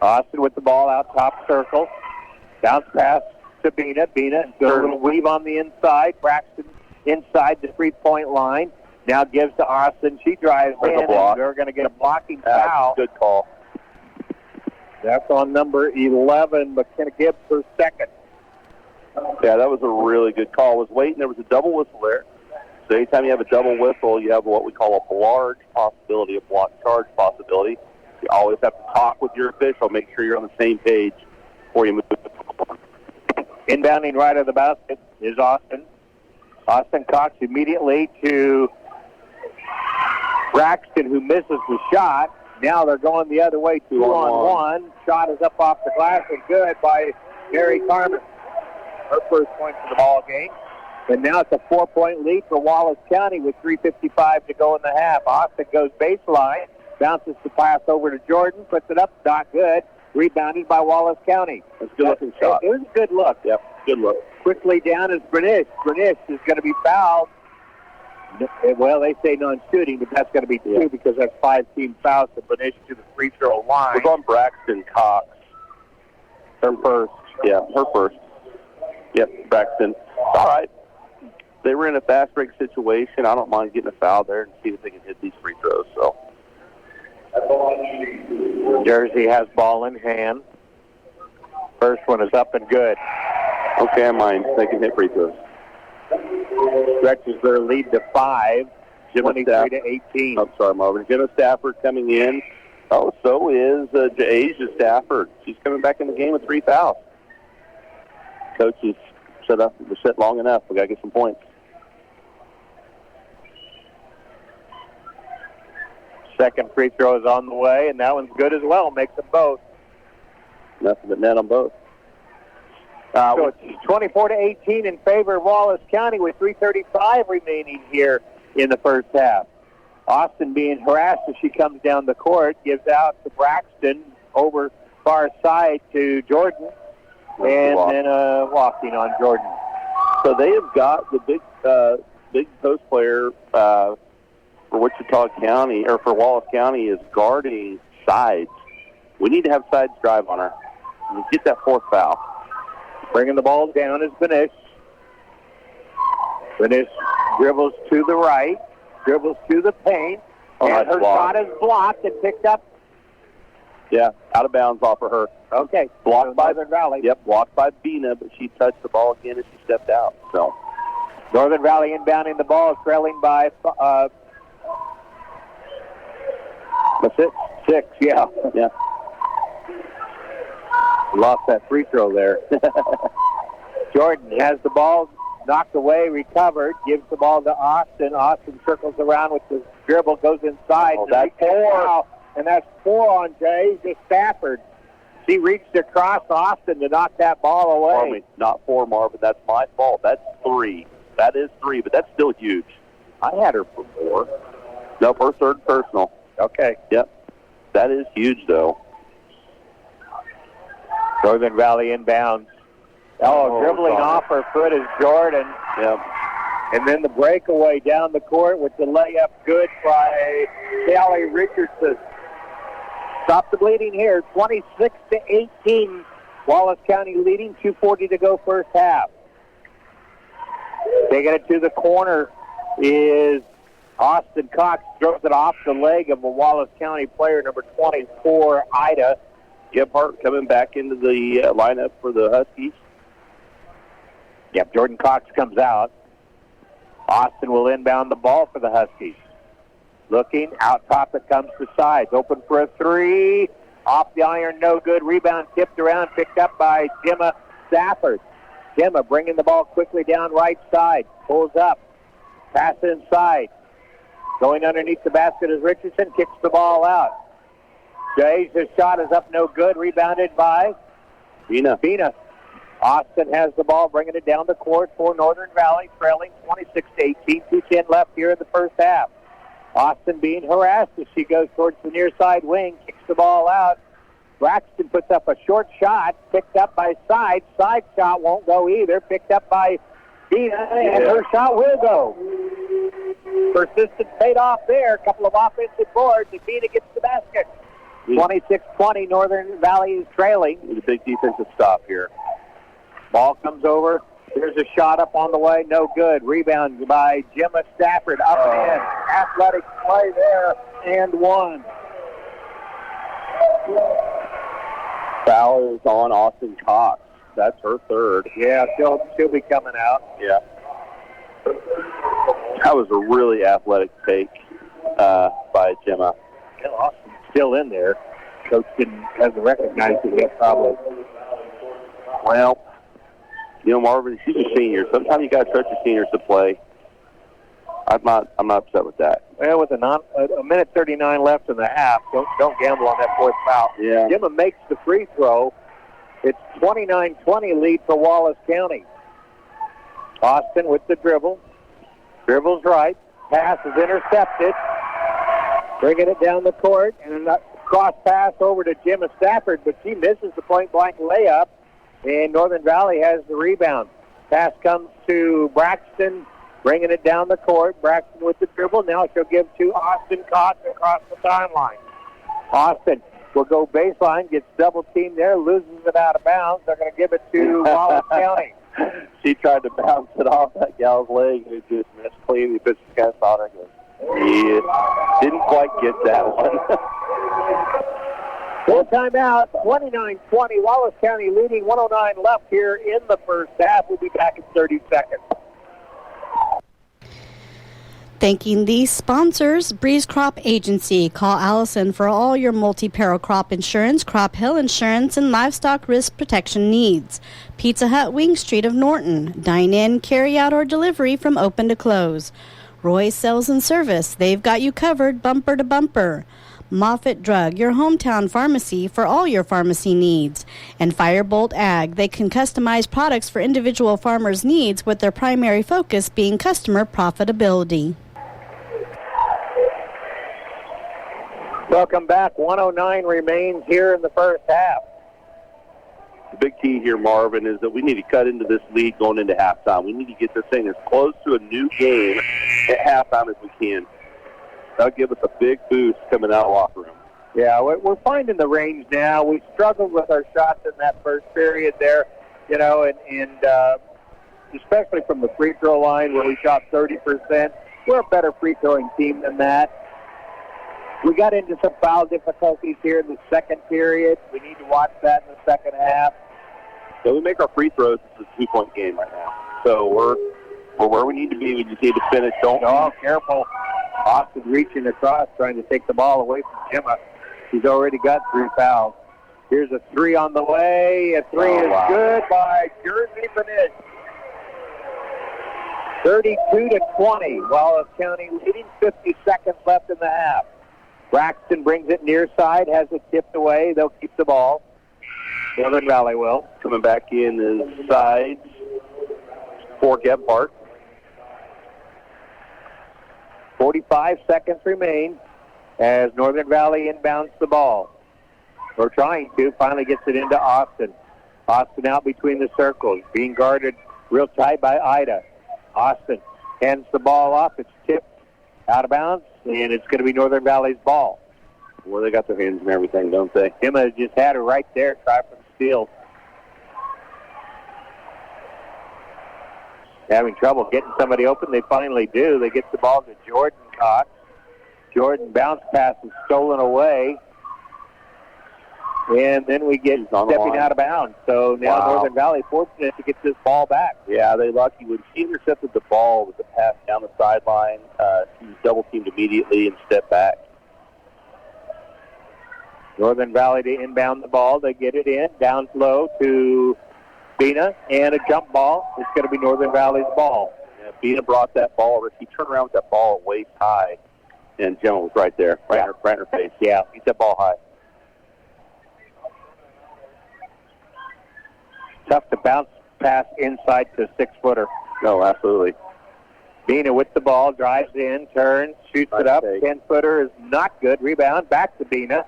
Austin with the ball out top circle. Bounce pass to Bina. Bina goes a little weave on the inside. Braxton inside the three-point line. Now gives to Austin. She drives in, and they're going to get a blocking foul. Good call. That's on number 11, McKenna Gibbs, her second. Yeah, that was a really good call. I was waiting. There was a double whistle there. So anytime you have a double whistle, you have what we call a large possibility, a block charge possibility. You always have to talk with your official, make sure you're on the same page before you move. Inbounding right of the basket is Austin. Austin Cox immediately to Braxton, who misses the shot. Now they're going the other way, 2-on-1. Shot is up off the glass and good by Mary Carmen. Her first point for the ball game. And now it's a 4-point lead for Wallace County with 3:55 to go in the half. Austin goes baseline, bounces the pass over to Jordan, puts it up, not good. Rebounded by Wallace County. That's a good-looking shot. It was a good look. Yep, good look. Quickly down is Bernish. Bernish is going to be fouled. Well, they say non-shooting, but that's going to be two because that's 5 team fouls to Bernish to the free throw line. We're going Braxton Cox. Her first. Yeah, her first. Yep, Braxton. All right. They were in a fast break situation. I don't mind getting a foul there and see if they can hit these free throws. So, Jersey has ball in hand. First one is up and good. Okay, I mind. They can hit free throws. Stretches their lead to 5, 23 to 18. I'm sorry, Marvin. Jenna Stafford coming in. Oh, so is Asia Stafford. She's coming back in the game with 3 fouls. Coach is set long enough. We got to get some points. Second free throw is on the way, and that one's good as well. Makes them both. Nothing but net on both. So it's 24 to 18 in favor of Wallace County with 3:35 remaining here in the first half. Austin being harassed as she comes down the court, gives out to Braxton over far side to Jordan, and then walking on Jordan. So they have got the big post player for Wichita County, or for Wallace County, is guarding sides. We need to have sides drive on her. Let's get that 4th foul. Bringing the ball down is Benish. Benish dribbles to the right, dribbles to the paint, and her shot is blocked and picked up. Yeah, out of bounds off of her. Okay, blocked by Northern Valley. Yep, blocked by Bina, but she touched the ball again as she stepped out. So Northern Valley inbounding the ball, trailing by six. Yeah. Lost that free throw there. Jordan has the ball knocked away, recovered, gives the ball to Austin. Austin circles around with the dribble, goes inside. Oh, that's 4. And that's 4 on Asia Stafford. She reached across Austin to knock that ball away. Pardon me, not 4, Marvin. That's my fault. That's 3. That is 3, but that's still huge. I had her for 4. No, her third personal. Okay. Yep. That is huge, though. Northern Valley inbounds. Dribbling off her foot is Jordan. Yep. And then the breakaway down the court with the layup good by Callie Richardson. Stop the bleeding here. 26 to 18. Wallace County leading. 2:40 to go first half. Taking it to the corner is Austin Cox. Throws it off the leg of a Wallace County player, number 24, Ida. Gebhardt coming back into the lineup for the Huskies. Yep, Jordan Cox comes out. Austin will inbound the ball for the Huskies. Looking, out top it comes to Sides. Open for a three. Off the iron, no good. Rebound tipped around, picked up by Gemma Stafford. Gemma bringing the ball quickly down right side. Pulls up. Pass inside. Going underneath the basket is Richardson. Kicks the ball out. Jay's shot is up, no good. Rebounded by Bina. Austin has the ball, bringing it down the court for Northern Valley, trailing 26-18. 2:10 left here in the first half. Austin being harassed as she goes towards the near side wing, kicks the ball out. Braxton puts up a short shot, picked up by Side. Side shot won't go either, picked up by Bina, and her shot will go. Persistence paid off there. A couple of offensive boards, and Bina gets the basket. 26-20, Northern Valley is trailing. Need a big defensive stop here. Ball comes over. There's a shot up on the way. No good. Rebound by Gemma Stafford. Up and in. Athletic play there. And one. Foul is on Austin Cox. That's her third. Yeah, she'll be coming out. Yeah. That was a really athletic take by Gemma. Yeah, Austin's still in there. Coach hasn't recognized it yet, probably. Well, Marvin, she's a senior. Sometimes you got to trust your seniors to play. I'm not upset with that. Well, with a minute 39 left in the half, don't gamble on that fourth foul. Yeah. Gemma makes the free throw. It's 29-20 lead for Wallace County. Austin with the dribble. Dribbles right. Pass is intercepted. Bringing it down the court. And a cross pass over to Gemma Stafford, but she misses the point-blank layup. And Northern Valley has the rebound. Pass comes to Braxton, bringing it down the court. Braxton with the dribble. Now she'll give to Austin Cox across the timeline. Austin will go baseline, gets double-teamed there, loses it out of bounds. They're going to give it to Wallace County. She tried to bounce it off that gal's leg, and it just missed clean. The pitcher kind of thought her. Yeah, didn't quite get that one. Full timeout, 29-20. Wallace County leading, 109 left here in the first half. We'll be back in 30 seconds. Thanking these sponsors, Breeze Crop Agency. Call Allison for all your multi-peril crop insurance, crop hail insurance, and livestock risk protection needs. Pizza Hut Wing Street of Norton. Dine in, carry out, or delivery from open to close. Roy's Sales and Service. They've got you covered bumper to bumper. Moffitt Drug, your hometown pharmacy for all your pharmacy needs. And Firebolt Ag. They can customize products for individual farmers' needs with their primary focus being customer profitability. Welcome back. 109 remains here in the first half. The big key here, Marvin, is that we need to cut into this lead going into halftime. We need to get this thing as close to a new game at halftime as we can. That'll give us a big boost coming out of the locker room. Yeah, we're finding the range now. We struggled with our shots in that first period there, and especially from the free throw line where we shot 30%. We're a better free throwing team than that. We got into some foul difficulties here in the second period. We need to watch that in the second half. So we make our free throws. It's a 2-point game right now. So we're where we need to be. We just need to finish. Careful. Austin reaching across, trying to take the ball away from Gemma. He's already got 3 fouls. Here's a 3 on the way. A 3 is good by Jersey Benish. 32-20. Wallace County leading, 50 seconds left in the half. Braxton brings it near side, has it tipped away. They'll keep the ball. Northern Valley will. Coming back in is Sides for Gebhardt. 45 seconds remain as Northern Valley inbounds the ball. We're trying to. Finally gets it into Austin. Austin out between the circles, being guarded real tight by Ida. Austin hands the ball off. It's tipped out of bounds, and it's going to be Northern Valley's ball. Well, they got their hands and everything, don't they? Emma just had her right there, try for the steal. Having trouble getting somebody open. They finally do. They get the ball to Jordan Cox. Jordan bounce pass is stolen away. And then we get stepping out of bounds. So now Northern Valley fortunate to get this ball back. Yeah, they lucky. When she intercepted the ball with the pass down the sideline, she was double-teamed immediately and stepped back. Northern Valley to inbound the ball. They get it in, down low to Bina, and a jump ball. It's going to be Northern Valley's ball. Yeah, Bina brought that ball over. She turned around with that ball at waist high, and Gemma was right there, right in her face. Yeah, beat that ball high. Tough to bounce pass inside to 6-footer. No, absolutely. Bina with the ball, drives in, turns, shoots it up. 10-footer is not good. Rebound, back to Bina.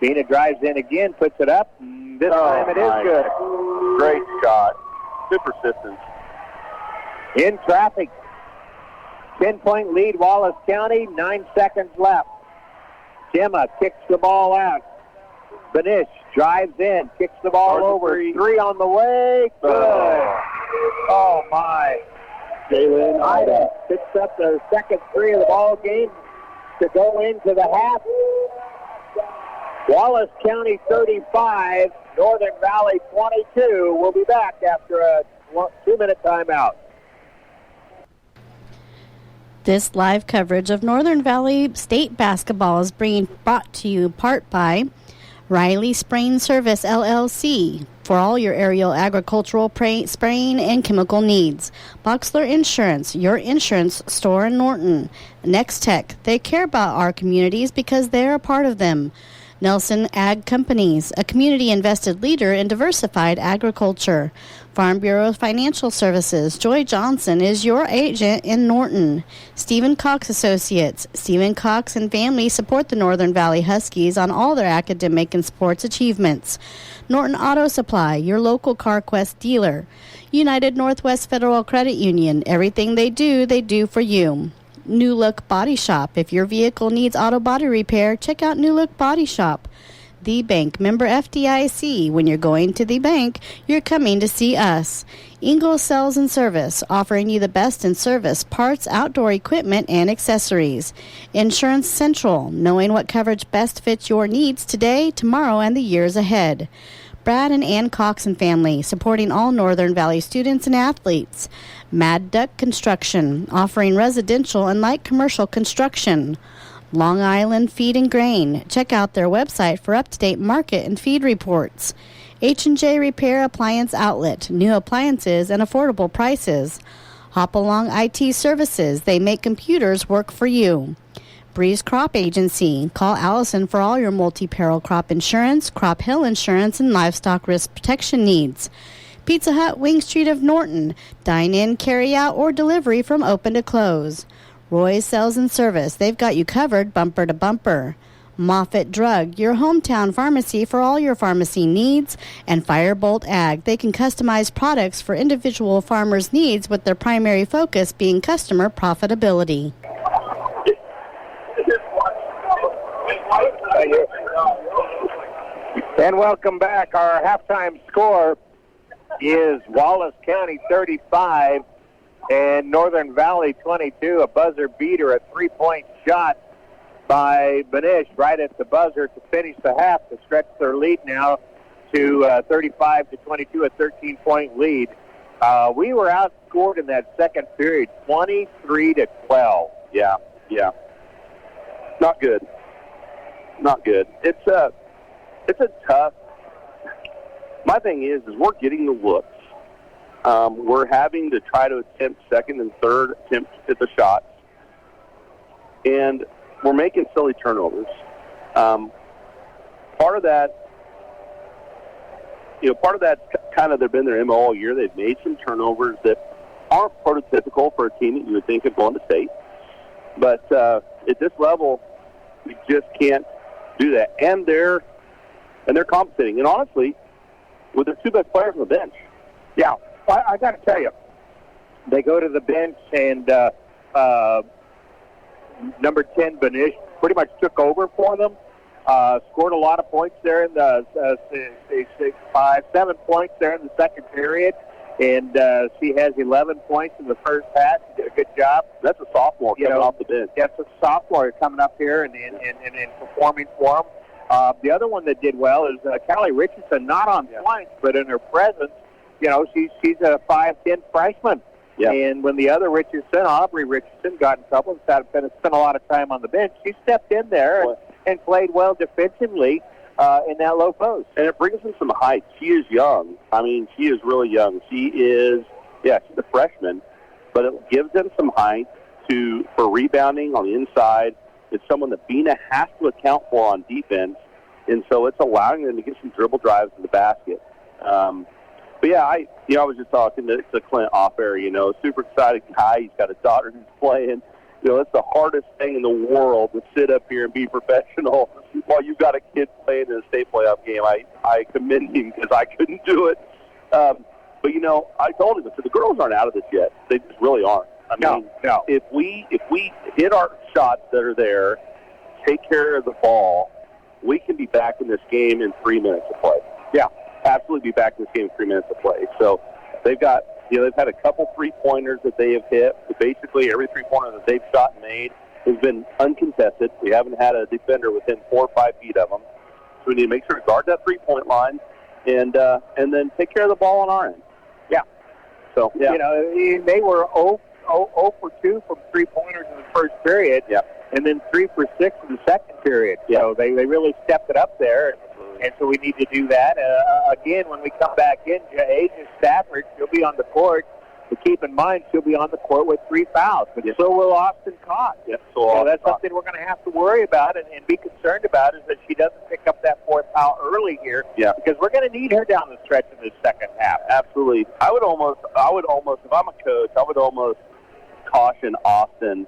Bina drives in again, puts it up. This time it is good. Great shot. Good persistence. In traffic. 10-point lead, Wallace County. 9 seconds left. Gemma kicks the ball out. Benish drives in, kicks the ball over. Three on the way. Good. Oh, my. Jalen Ida picks up their second three of the ball game to go into the half. Wallace County 35, Northern Valley 22. We'll be back after a 2-minute timeout. This live coverage of Northern Valley State basketball is brought to you in part by Riley Spraying Service, LLC, for all your aerial agricultural spraying and chemical needs. Boxler Insurance, your insurance store in Norton. Next Tech, they care about our communities because they're a part of them. Nelson Ag Companies, a community-invested leader in diversified agriculture. Farm Bureau Financial Services, Joy Johnson is your agent in Norton. Stephen Cox Associates, Stephen Cox and family support the Northern Valley Huskies on all their academic and sports achievements. Norton Auto Supply, your local CarQuest dealer. United Northwest Federal Credit Union, everything they do for you. New Look Body Shop. If your vehicle needs auto body repair, check out New Look Body Shop. The Bank, member FDIC. When you're going to the bank, you're coming to see us. Ingalls Sales and Service, offering you the best in service, parts, outdoor equipment, and accessories. Insurance Central, knowing what coverage best fits your needs today, tomorrow, and the years ahead. Brad and Ann Cox and family, supporting all Northern Valley students and athletes. Mad Duck Construction, offering residential and light commercial construction. Long Island Feed and Grain. Check out their website for up-to-date market and feed reports. H&J Repair Appliance Outlet. New appliances and affordable prices. Hopalong IT Services. They make computers work for you. Breeze Crop Agency. Call Allison for all your multi-peril crop insurance, crop hail insurance, and livestock risk protection needs. Pizza Hut, Wing Street of Norton. Dine in, carry out, or delivery from open to close. Roy's Sales and Service. They've got you covered bumper to bumper. Moffitt Drug, your hometown pharmacy for all your pharmacy needs. And Firebolt Ag. They can customize products for individual farmers' needs with their primary focus being customer profitability. And welcome back. Our halftime score is Wallace County 35 and Northern Valley 22. A buzzer beater, a 3-point shot by Benish right at the buzzer to finish the half to stretch their lead now to 35-22, a 13-point lead. We were outscored in that second period, 23-12. Yeah. Not good. It's a tough. My thing is we're getting the looks. We're having to try to attempt second and third attempts at the shots, and we're making silly turnovers. Part of that's kind of they've been their MO all year. They've made some turnovers that aren't prototypical for a team that you would think of going to state. But at this level, we just can't do that. And they're compensating. And honestly, with their two best players on the bench. Yeah, I got to tell you, they go to the bench and number 10, Benish, pretty much took over for them. Scored a lot of points there in the 7 points there in the second period. And she has 11 points in the first half. She did a good job. That's a sophomore coming off the bench. That's a sophomore coming up here and performing for them. The other one that did well is Callie Richardson, not on points, but in her presence. She's a 5'10" freshman. Yeah. And when the other Richardson, Aubrey Richardson, got in trouble and spent a lot of time on the bench, she stepped in there and played well defensively in that low post. And it brings in some height. She is young. I mean, she is really young. She's a freshman, but it gives them some height for rebounding on the inside. It's someone that Bina has to account for on defense, and so it's allowing them to get some dribble drives to the basket. But yeah, I was just talking to Clint off air. Super excited guy. He's got a daughter who's playing. It's the hardest thing in the world to sit up here and be professional while you've got a kid playing in a state playoff game. I commend him because I couldn't do it. But I told him, I said, the girls aren't out of this yet. They just really aren't. I mean, no. If we hit our shots that are there, take care of the ball, we can be back in this game in 3 minutes of play. Yeah. Absolutely be back in this game in 3 minutes of play. So they've got, they've had a couple three-pointers that they have hit. But basically, every three-pointer that they've shot and made has been uncontested. We haven't had a defender within 4 or 5 feet of them. So we need to make sure to guard that three-point line and then take care of the ball on our end. Yeah. So, yeah. They were 0 for 2 from three-pointers in the first period. Yeah. And then 3 for 6 in the second period. Yeah. So they really stepped it up there. And so we need to do that. Again, when we come back in, Asia Stafford, she'll be on the court. But keep in mind, she'll be on the court with 3 fouls. But so will Austin Cox. Yep. So that's something we're going to have to worry about and be concerned about, is that she doesn't pick up that 4th foul early here. Yeah. Because we're going to need her down the stretch in this second half. Absolutely. I would almost, if I'm a coach, I would almost caution Austin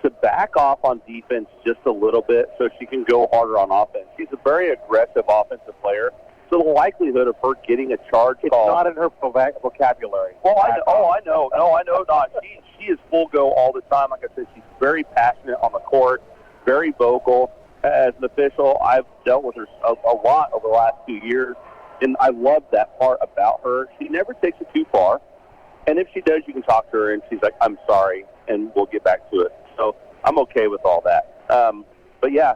to back off on defense just a little bit so she can go harder on offense. She's a very aggressive offensive player, so the likelihood of her getting a charge call... It's not in her vocabulary. Well, I know. No, I know not. She is full go all the time. Like I said, she's very passionate on the court, very vocal. As an official, I've dealt with her a lot over the last 2 years, and I love that part about her. She never takes it too far, and if she does, you can talk to her, and she's like, I'm sorry, and we'll get back to it. So I'm okay with all that. But yeah,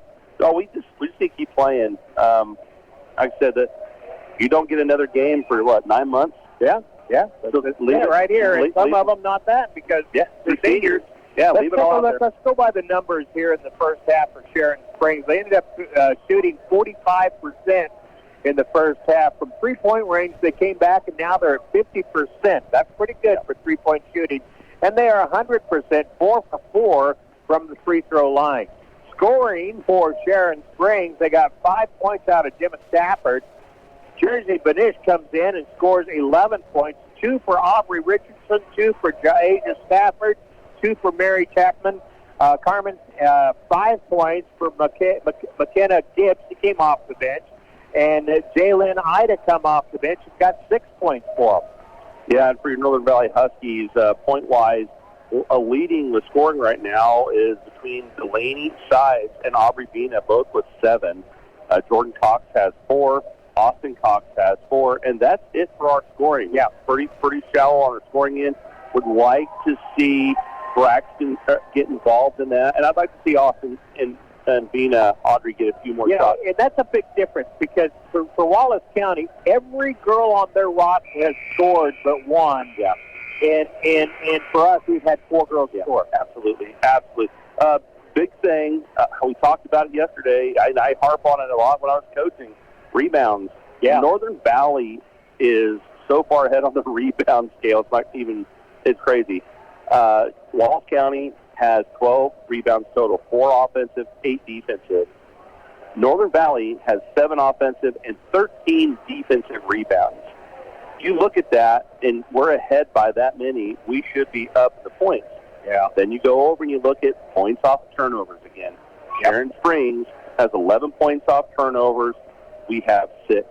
we just need to keep playing. Like I said, that you don't get another game for 9 months. Yeah. So leave it right here. And some of them not that, because they're seniors. Yeah, leave it all out there. Let's go by the numbers here in the first half for Sharon Springs. They ended up shooting 45% in the first half. From three-point range, they came back, and now they're at 50%. That's pretty good for three-point shooting. And they are 100%, 4 for 4 from the free throw line. Scoring for Sharon Springs, they got 5 points out of Gemma Stafford. Jersey Benish comes in and scores 11 points, 2 for Aubrey Richardson, 2 for Asia Stafford, 2 for Mary Chapman. Carmen, 5 points for McKenna Gibbs. She came off the bench. And Jalen Ida come off the bench. She's got 6 points for them. Yeah, and for your Northern Valley Huskies, point-wise, leading the scoring right now is between Delaney Sides and Aubrey Bina, both with 7. Jordan Cox has 4. Austin Cox has 4. And that's it for our scoring. Yeah, pretty shallow on our scoring end. Would like to see Braxton get involved in that. And I'd like to see Austin and Bina, Audrey get a few more shots. And that's a big difference, because for Wallace County, every girl on their roster has scored but one. Yeah. And for us, we've had 4 girls score. Absolutely. Big thing, we talked about it yesterday, I harp on it a lot when I was coaching, rebounds. Yeah. Northern Valley is so far ahead on the rebound scale, it's crazy. Wallace County has 12 rebounds total, 4 offensive, 8 defensive. Northern Valley has 7 offensive and 13 defensive rebounds. You look at that, and we're ahead by that many. We should be up the points. Yeah. Then you go over and you look at points off of turnovers again. Sharon Springs has 11 points off turnovers. We have 6.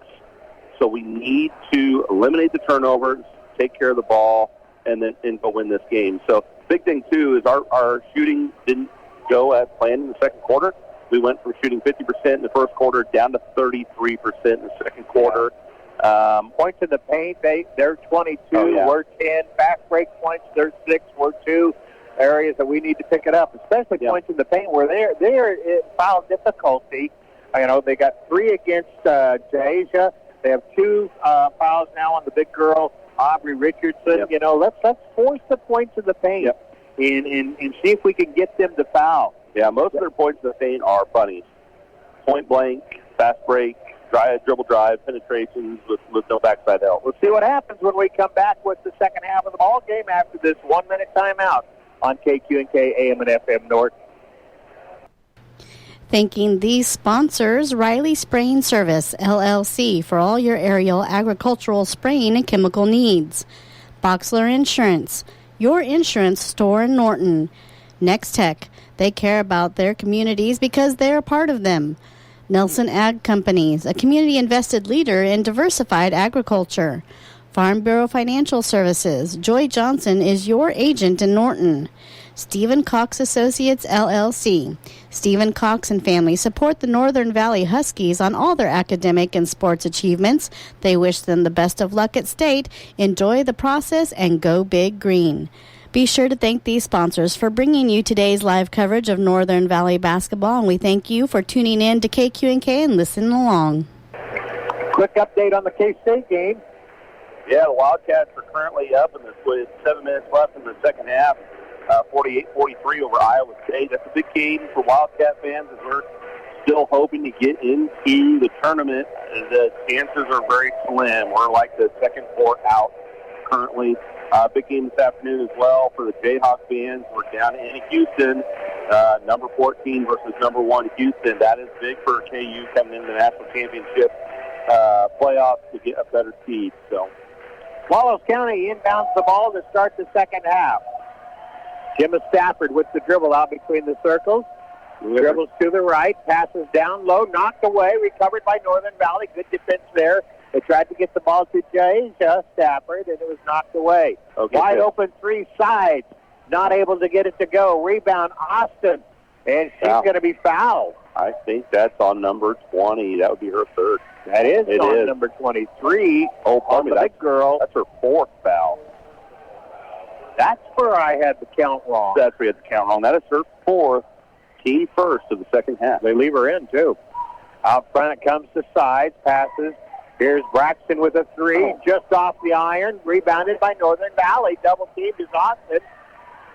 So we need to eliminate the turnovers, take care of the ball, and go win this game. So big thing, too, is our shooting didn't go as planned in the second quarter. We went from shooting 50% in the first quarter down to 33% in the second quarter. Points in the paint, they're 22, we're 10. Fast break points, they're 6, we're 2. Areas that we need to pick it up, especially points in the paint where they're in foul difficulty. They got 3 against Jasia. They have 2 fouls now on the big girl, Aubrey Richardson. Yep. Let's force the points in the paint and see if we can get them to foul. Yeah, most of their points in the paint are bunnies. Point blank, fast break, dribble drive, penetrations with no backside help. We'll see what happens when we come back with the second half of the ball game after this 1-minute timeout on KQNK AM and FM North. Thanking these sponsors, Riley Spraying Service, LLC, for all your aerial agricultural spraying and chemical needs. Boxler Insurance, your insurance store in Norton. Next Tech, they care about their communities because they're a part of them. Nelson Ag Companies, a community-invested leader in diversified agriculture. Farm Bureau Financial Services, Joy Johnson is your agent in Norton. Stephen Cox Associates, LLC. Stephen Cox and family support the Northern Valley Huskies on all their academic and sports achievements. They wish them the best of luck at state. Enjoy the process and go big green. Be sure to thank these sponsors for bringing you today's live coverage of Northern Valley basketball, and we thank you for tuning in to KQNK and listening along. Quick update on the K-State game. Yeah, the Wildcats are currently up with 7 minutes left in the second half. 48-43 over Iowa State. That's a big game for Wildcat fans as we're still hoping to get into the tournament. The chances are very slim. We're like the second 4 out currently. Big game this afternoon as well for the Jayhawk fans. We're down in Houston, number 14 versus number 1 Houston. That is big for KU coming into the national championship playoffs to get a better seed. So, Wallace County inbounds the ball to start the second half. Jimma Stafford with the dribble out between the circles. Dribbles to the right, passes down low, knocked away, recovered by Northern Valley. Good defense there. They tried to get the ball to Jasia Stafford, and it was knocked away. Wide open 3 sides, not able to get it to go. Rebound, Austin, and she's going to be fouled. I think that's on number 20. That would be her third. That is on number 23. On the big girl. That's her 4th foul. That's where I had the count wrong. That's where you had the count wrong. That is her 4th, team first of the second half. They leave her in, too. Out front it comes to sides, passes. Here's Braxton with a 3, just off the iron, rebounded by Northern Valley. Double teamed is Austin.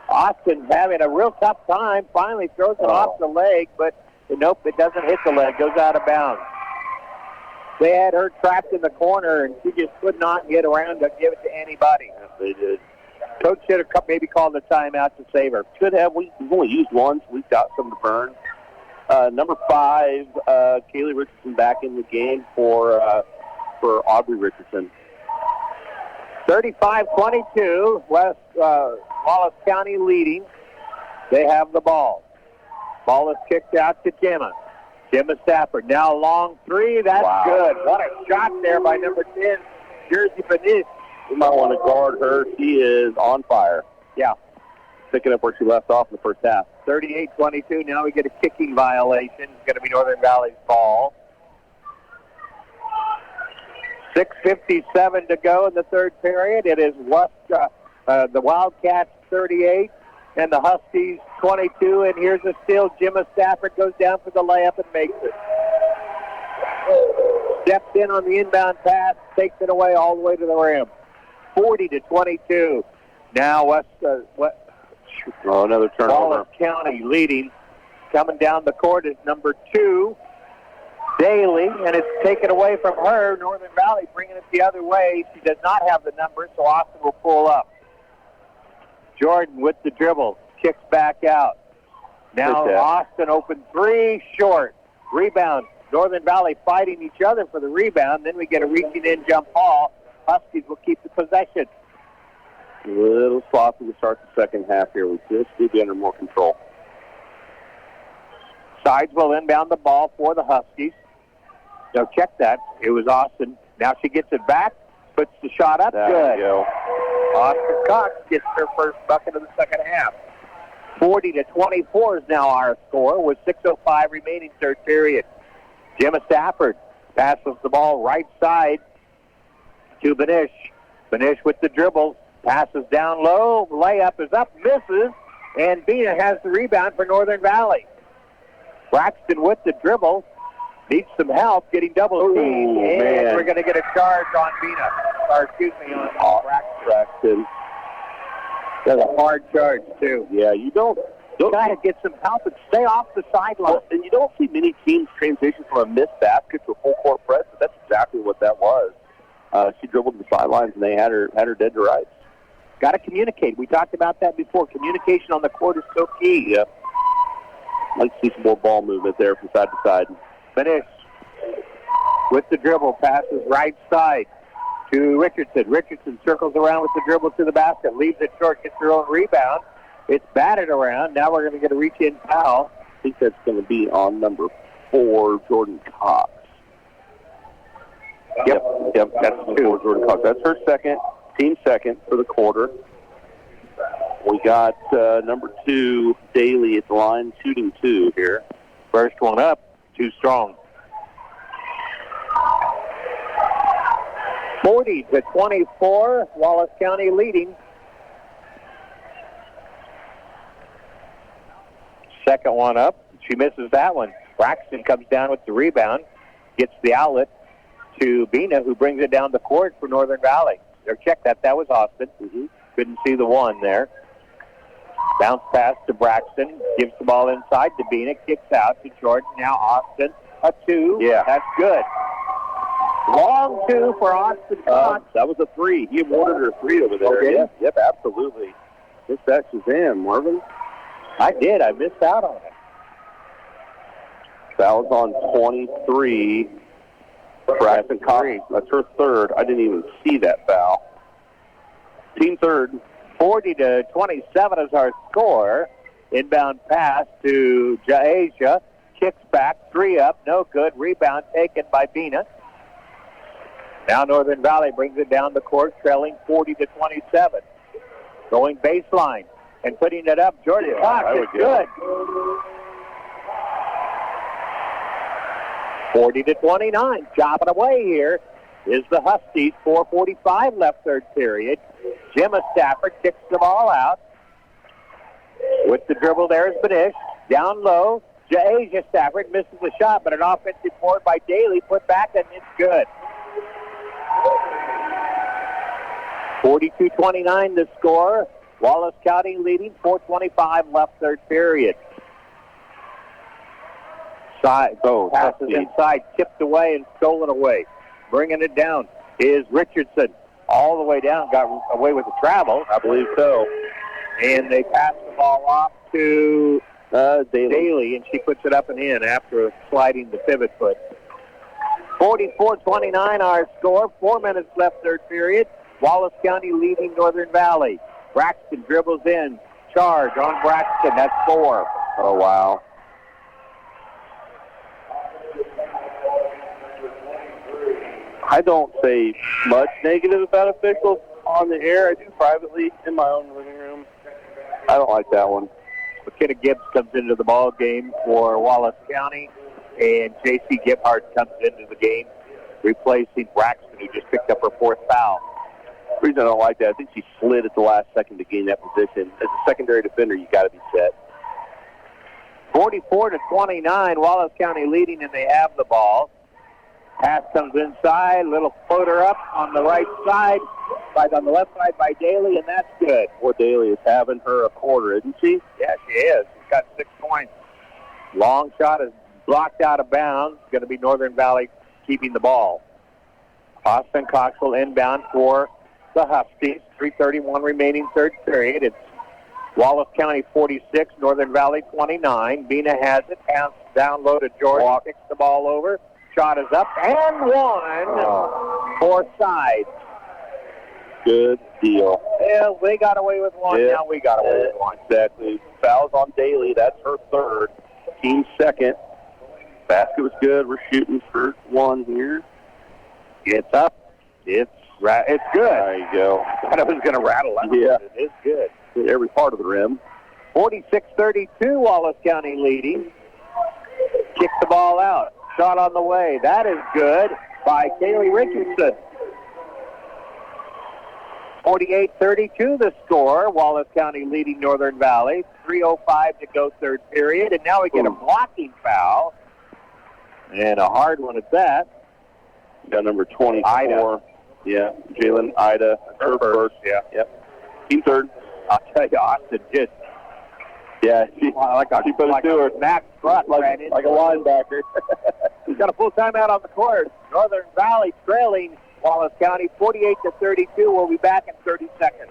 Austin having a real tough time, finally throws it off the leg, but nope, it doesn't hit the leg, goes out of bounds. They had her trapped in the corner, and she just could not get around to give it to anybody. Yes, they did. Coach should have maybe called the timeout to save her. Should have. We've only used one, so we've got some to burn. Number 5, Kaylee Richardson back in the game for Aubrey Richardson. 35-22, Wallace County leading. They have the ball. Ball is kicked out to Jimma. Jimma Stafford, now long 3, that's good. What a shot there by number 10, Jersey Benish. You might want to guard her. She is on fire. Yeah. Picking up where she left off in the first half. 38-22, now we get a kicking violation. It's going to be Northern Valley's ball. 6:57 to go in the third period. It is the Wildcats 38 and the Huskies 22. And here's a steal. Jimma Stafford goes down for the layup and makes it. Steps in on the inbound pass, takes it away all the way to the rim. 40-22. Now another turnover. Wallace County leading. Coming down the court is number 2. Daly, and it's taken away from her. Northern Valley bringing it the other way. She does not have the number, so Austin will pull up. Jordan with the dribble, kicks back out. Now Austin open 3, short. Rebound. Northern Valley fighting each other for the rebound. Then we get a reaching in jump ball. Huskies will keep the possession. A little sloppy to start the second half here. We just need to be under more control. Sides will inbound the ball for the Huskies. Now check that. It was Austin. Now she gets it back, puts the shot up. Good. Austin Cox gets her first bucket of the second half. 40-24 is now our score with 6:05 remaining third period. Jimma Stafford passes the ball right side to Benish. Benish with the dribble. Passes down low. Layup is up. Misses. And Bina has the rebound for Northern Valley. Braxton with the dribble. needs some help getting double teamed, and man. we're going to get a charge on Bina. Or, excuse me, on Braxton. That's a hard charge, too. Yeah, you don't Got to get some help and stay off the sideline. Well, and you don't see many teams transition from a missed basket to a full court press, but that's exactly what that was. She dribbled the sidelines, and they had her dead to rights. Got to communicate. We talked about that before. Communication on the court is so key. Yep. I'd like to see some more ball movement there from side to side. Finish with the dribble, passes right side to Richardson. Richardson circles around with the dribble to the basket, leaves it short, gets her own rebound. It's batted around. Now we're going to get a reach-in foul. I think that's going to be on number 4, Jordan Cox. Yep, that's 2, Jordan Cox. That's her second, team second for the quarter. We got number 2, Daly at the line, shooting 2 here. First one up, too strong. 40-24, Wallace County leading. Second one up. She misses that one. Braxton comes down with the rebound, gets the outlet to Bina, who brings it down the court for Northern Valley. Or check that. That was Austin. Couldn't see the one there. Bounce pass to Braxton. Gives the ball inside to Bina. Kicks out to Jordan. Now Austin. A 2. Yeah. That's good. Long 2 for Austin Cox. That was a 3. He awarded her a 3 over there. Okay. Yep, absolutely. Missed that Shazam, Marvin. I did. I missed out on it. Foul's on 23. Braxton Cox. That's her third. I didn't even see that foul. Team third. 40-27 is our score. Inbound pass to Jaeja. Kicks back. 3 up. No good. Rebound taken by Bina. Now Northern Valley brings it down the court, trailing 40-27. Going baseline and putting it up. Jordan Cox is good. 40-29. Chopping away here is the Huskies. 4:45 left third period. Gemma Stafford kicks the ball out. With the dribble there is Benish. Down low. Jaeja Stafford misses the shot, but an offensive board by Daly put back, and it's good. 42-29 the score. Wallace County leading. 4:25 left third period. Passes inside, tipped away and stolen away. Bringing it down is Richardson. All the way down, got away with the travel. I believe so. And they pass the ball off to Daly, and she puts it up and in after sliding the pivot foot. 44-29 our score. 4 minutes left third period. Wallace County leading Northern Valley. Braxton dribbles in. Charge on Braxton. That's 4. Oh, wow. I don't say much negative about officials on the air. I do privately in my own living room. I don't like that one. McKenna Gibbs comes into the ball game for Wallace County, and J.C. Gebhardt comes into the game, replacing Braxton, who just picked up her 4th foul. The reason I don't like that, I think she slid at the last second to gain that position. As a secondary defender, you got to be set. 44-29, Wallace County leading, and they have the ball. Pass comes inside, little floater up on the right side, on the left side by Daly, and that's good. Poor Daly is having her a quarter, isn't she? Yeah, she is. She's got 6 points. Long shot is blocked out of bounds. It's going to be Northern Valley keeping the ball. Austin Cox will inbound for the Huskies. 3:31 remaining third period. It's Wallace County 46, Northern Valley 29. Bina has it. Bounce down low to Jordan. Kicks the ball over. Shot is up and one for side. Good deal. Yeah, they got away with one. Yeah. Now we got away with one. Exactly. Fouls on Daly. That's her third. Team second. Basket was good. We're shooting for 1 here. It's up. It's good. There you go. I thought it was going to rattle out. Yeah. It is good. Hit every part of the rim. 46-32, Wallace County leading. Kick the ball out. Shot on the way. That is good by Kaylee Richardson. 48-32 the score. Wallace County leading Northern Valley. 3:05 to go third period. And now we get a blocking foul. And a hard one at that. Got number 24. Ida. Yeah, Jalen Ida. Her first. Yeah. Yep. Team third. I'll tell you, Austin just... Yeah, she put it to her. Max Front like a linebacker. He's got a full timeout on the court. Northern Valley trailing Wallace County 48-32. We'll be back in 30 seconds.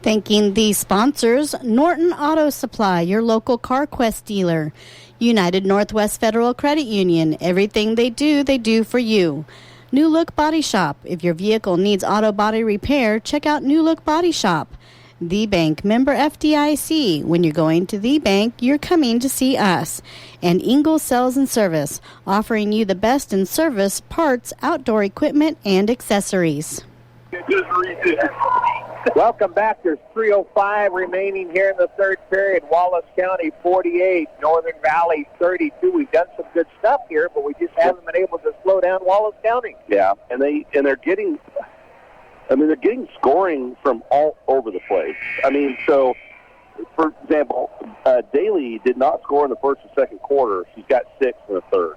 Thanking the sponsors, Norton Auto Supply, your local CarQuest dealer. United Northwest Federal Credit Union, everything they do for you. New Look Body Shop, if your vehicle needs auto body repair, check out New Look Body Shop. The Bank, member FDIC. When you're going to The Bank, you're coming to see us. And Ingalls Sales and Service, offering you the best in service, parts, outdoor equipment, and accessories. Welcome back. There's 3:05 remaining here in the third period. Wallace County 48, Northern Valley 32. We've done some good stuff here, but we just haven't been able to slow down Wallace County. Yeah, and they're getting scoring from all over the place. I mean, so, for example, Daly did not score in the first or second quarter. She's got 6 in the third.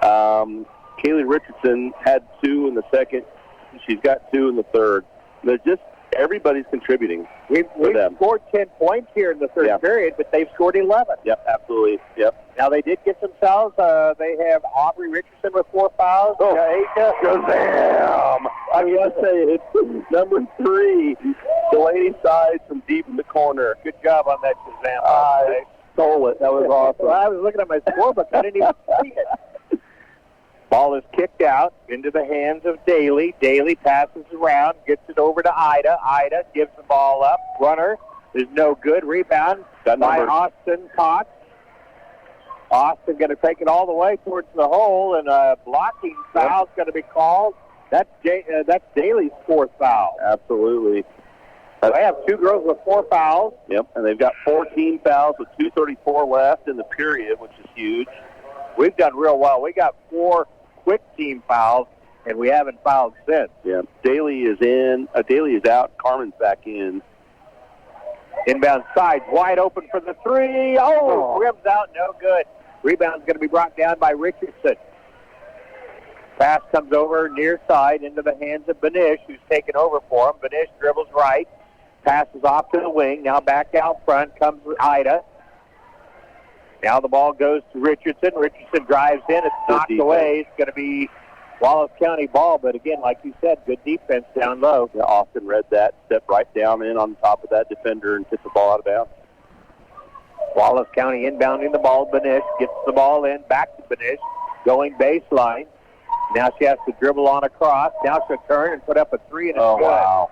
Kaylee Richardson had 2 in the second. She's got 2 in the third. They're just, everybody's contributing. We've scored 10 points here in the third period, but they've scored 11. Yep, absolutely. Yep. Now, they did get some fouls. They have Aubrey Richardson with 4 fouls. Shazam! I must say, it's number 3, Delaney Sides from deep in the corner. Good job on that, Shazam. I stole it. That was awesome. Well, I was looking at my scorebook. I didn't even see it. Ball is kicked out into the hands of Daly. Daly passes around, gets it over to Ida. Ida gives the ball up. Runner is no good. Rebound by Austin Cox. Austin going to take it all the way towards the hole, and a blocking foul is going to be called. That's Daly's 4th foul. Absolutely. They have 2 girls with 4 fouls. Yep, and they've got 14 fouls with 2:34 left in the period, which is huge. We've done real well. We got 4 quick team fouls, and we haven't fouled since. Yeah, Daly is in. Daly is out. Carmen's back in. Inbound side, wide open for the 3. Oh, rims out, no good. Rebound's going to be brought down by Richardson. Pass comes over near side into the hands of Benish, who's taken over for him. Benish dribbles right, passes off to the wing. Now back out front comes Ida. Now the ball goes to Richardson. Richardson drives in. It's knocked away. It's going to be Wallace County ball. But again, like you said, good defense down low. Yeah, Austin read that, stepped right down in on top of that defender and kicked the ball out of bounds. Wallace County inbounding the ball. Benish gets the ball in. Back to Benish. Going baseline. Now she has to dribble on across. Now she'll turn and put up a 3 and it's good. Wow.